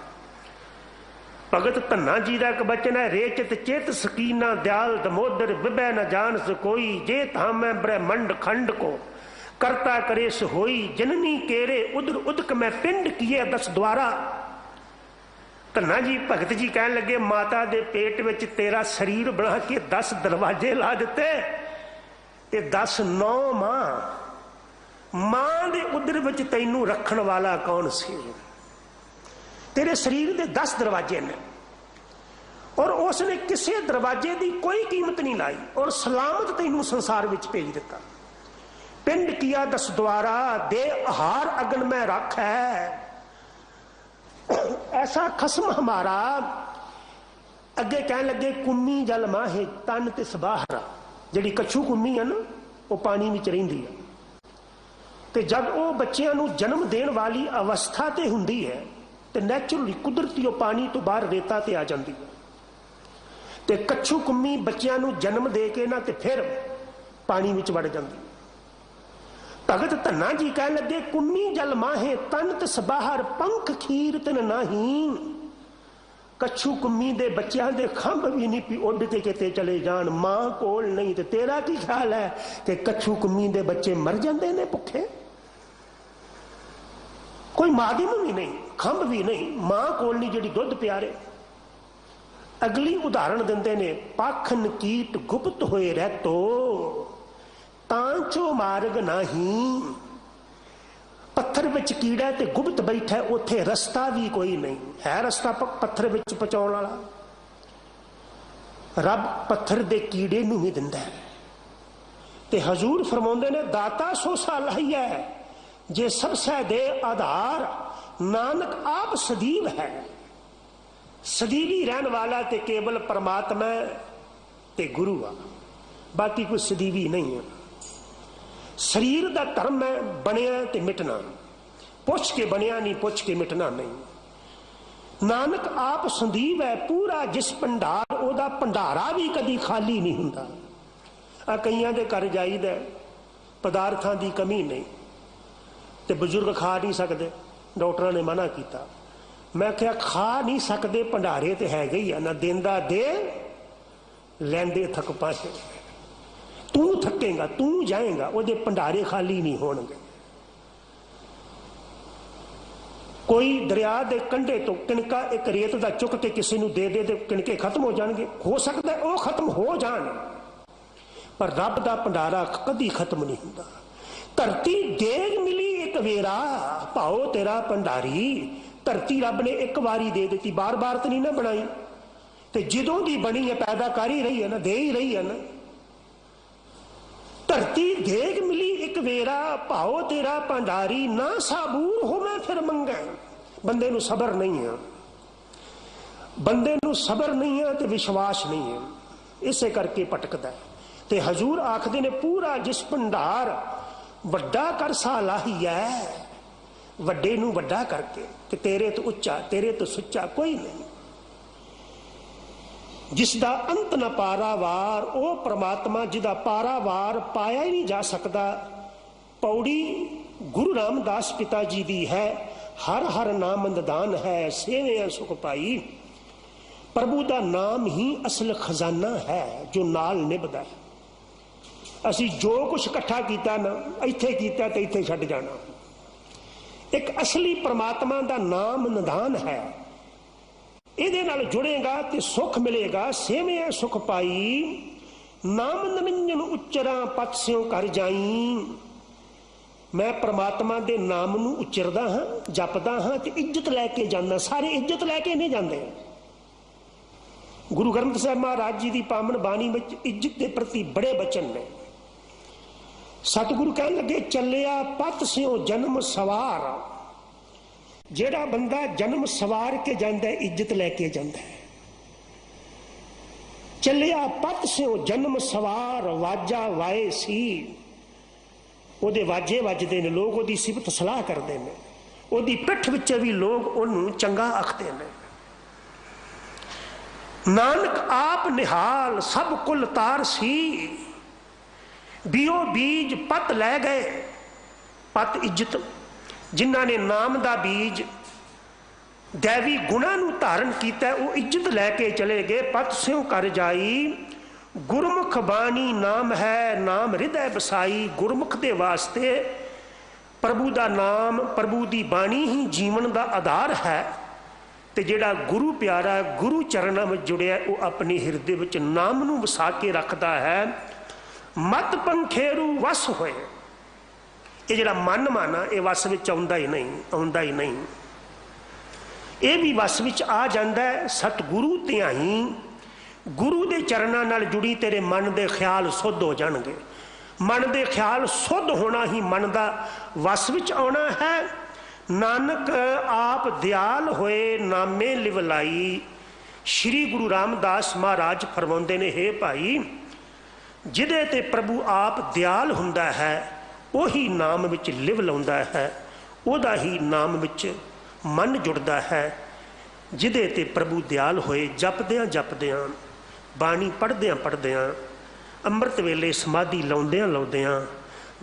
भगत धन्ना जी का एक बचन है, रेचत चेत सकीना दयाल दमोदर, बिबे न जान कोई, जे थामै ब्रह्मंड खंड को, करता करे सोई। जननी केरे उदर उदक में पिंड किए 10 द्वारा। धन्ना जी भगत जी कह लगे, माता दे पेट विच तेरा शरीर बना के 10 दरवाजे ला दिते, ते 10 9 मां। मां दे उदर विच तैनू रखण वाला कौन सी? तेरे शरीर दे 10 दरवाजे ने, और उसने किसी दरवाजे की कोई कीमत नहीं लाई, और सलामत तैनू संसार विच भेज दिता। पिंड किया 10 द्वारा, दे आहार अगन में रख है। ऐसा खसम हमारा। अगे कह लगे, कुम्मी जल माहे तन ते सबाहरा। जिहड़ी कछू कुम्मी है ना, वो पानी में रहिंदी है, ते जब वो बच्चों नू जन्म देने वाली अवस्था ते हुंदी है, ते नैचुरली कुदरती पानी तो बाहर रेता ते आ जाती है। ते कच्छू कुम्मी बच्चों नू जन्म दे के ना, ते फिर पानी में वड़ जाती। भगत धन्ना जी कह लगे, कुम्मी जल माहे तन तस बाहर, पंख खीर तन नाही। कच्छू कुम्मी दे बच्चों दे खंभ भी नहीं पी उड़ के किते चले जान, मां कोल नहीं। ते तेरा की ख्याल है कि कच्छू कुम्मी दे बच्चे मर जाते ने भुखे? कोई माध्यम भी नहीं, खंभ भी नहीं, मां कोल नहीं जिहड़ी दुध प्यारे। अगली उदाहरण दिंदे ने, पाखन कीट गुप्त होए रहतो, तांचो मार्ग नाही। पत्थर पत्थर विच कीड़ा ते गुप्त बैठा, उत्थे रस्ता भी कोई नहीं है। रस्ता पत्थर विच पहुंचाउण वाला रब पत्थर दे कीड़े नूं भी दिंदा है। ते हजूर फरमाउंदे ने दाता सो सालाही है जे सब सै दे आधार, नानक आप सदीव है। सदीवी रहने वाला ते केवल परमात्मा ते गुरु आ, बाकी कोई सदीवी नहीं है। शरीर दा धर्म है बनिया ते मिटना, पुछ के बनिया नहीं, पुछ के मिटना नहीं। नानक आप संदीप है पूरा जिस भंडार, ओदा भंडारा भी कदी खाली नहीं हुंदा। आ कईयां दे घर जाईदा पदार्थां दी कमी नहीं ते बजुर्ग खा नहीं सकते, डॉक्टरां ने मना किया। मैं क्या खा नहीं सकते, भंडारे तो है गई है ना, देंदा दे लैंदे थक पाए। तू थकेगा, तू जाएगा, वो भंडारे खाली नहीं होणगे। कोई दरिया के कंढे तो किणका एक रेत का चुक के किसी को दे दे तो किणके खत्म हो जाएंगे, हो सकता है वो खत्म हो जान, पर रब का भंडारा कदी खत्म नहीं होता। धरती देग मिली एक वेरा, भाओ तेरा भंडारी। धरती रब ने एक बारी दे दी, बार बार तो नहीं ना बनाई, तो जदों की बनी है पैदा कर ही रही है ना, दे ही रही है ना। धरती देग मिली एक वेरा, भाओ तेरा भंडारी। ना साबूर हो मैं फिर मंगा। बंदे नूं सबर नहीं है, बंदे नूं सबर नहीं है तो विश्वास नहीं है, इसे करके भटकदा है। ते हजूर आखदे ने पूरा जिस भंडार वड्डा कर सालाही है, वड्डे नूं वड्डा करके कि तेरे तो उच्चा, तेरे तो सुच्चा कोई नहीं। जिसदा अंत न पारावार, ओ परमात्मा जिदा पारावार पाया ही नहीं जा सकता। पौड़ी गुरु रामदास पिता जी दी है, हर हर नाम निदान है, सेवे सुख पाई। प्रभु का नाम ही असल खजाना है जो नाल निभदा है। असी जो कुछ इकट्ठा किया ना, इत्थे कीता ते इत्थे छड्ड जाना। एक असली परमात्मा का नाम निदान है, ਇਹਦੇ ਨਾਲ जुड़ेगा तो सुख मिलेगा। सेवे सुख पाई, नाम निरंजन उच्चरा पत स्यों कर जाई। मैं परमात्मा के नाम नूं उच्चरदा हाँ, जपदा हाँ तो इज्जत लैके जाना। सारे इज्जत लैके नहीं जाते। गुरु ग्रंथ साहिब महाराज जी की पावन बाणी में इज्जत के प्रति बड़े बचन ने। सतगुरु कहन लगे चलिया पत स्यों जन्म सवार। जेड़ा बंदा जन्म सवार के जाता है, इज्जत लैके जाता है। चलिया पत स्यों जन्म सवार, वाजा वाए सी। ओदे वाजे वजदे ने, लोग ओदी सिफत सलाह करते हैं, ओदी पिठ विच भी लोग ओनू चंगा आखते हैं। नानक आप निहाल सब कुल तार सी। बीओ बीज पत लै गए, पत इज्जत। जिन्हों ने नाम का बीज दैवी गुणा नूं धारण किया, वो इज्जत लैके चले गए। पत स्यों कर जाई, गुरमुख बाणी नाम है, नाम हृदय बसाई। गुरमुख के वास्ते प्रभु का नाम, प्रभु की बाणी ही जीवन का आधार है। तो जिहड़ा गुरु प्यारा गुरु चरणों में जुड़िया, वो अपने हृदय में नाम नूं वसा के रखता है। मत पंखेरू वस होए, ये जरा मन माना ये वस में आउंदा ही नहीं, आउंदा ही नहीं। ये भी वस में आ जाता है सतगुरु ध्याई। गुरु के चरणों नाल जुड़ी तेरे मन के ख्याल शुद्ध हो जाएंगे। मन के ख्याल शुद्ध होना ही मन का वस में आना है। नानक आप दयाल होए नामे लिवलाई। श्री गुरु रामदास महाराज फरमाउंदे ने, हे भाई जिदे ते प्रभु आप दयाल हुंदा है, वही नाम विच लिव लाउंदा है, ओदा ही नाम विच मन जुड़दा है। जिदे ते प्रभु दयाल होए, जपदियां जपदियां, बाणी पढ़दियां पढ़दियां, अंमृत वेले समाधि लाउंदियां लाउंदियां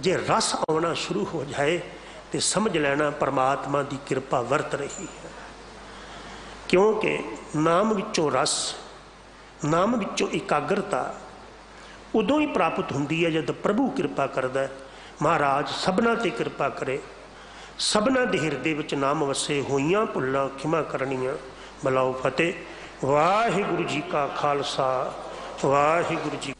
जे रस आउणा शुरू हो जाए तो समझ लेना परमात्मा की कृपा वरत रही है। क्योंकि नाम विचों रस, नाम विचों एकाग्रता उदों ही प्राप्त होंदी है जब प्रभु कृपा करदा है। महाराज सबना ते कृपा करे, सबना दे हिरदे विच नाम वसे। होइयां भुल्लां खिमा करनियां, बलाओ फतेह। वाहिगुरु जी का खालसा, वाहिगुरु जी।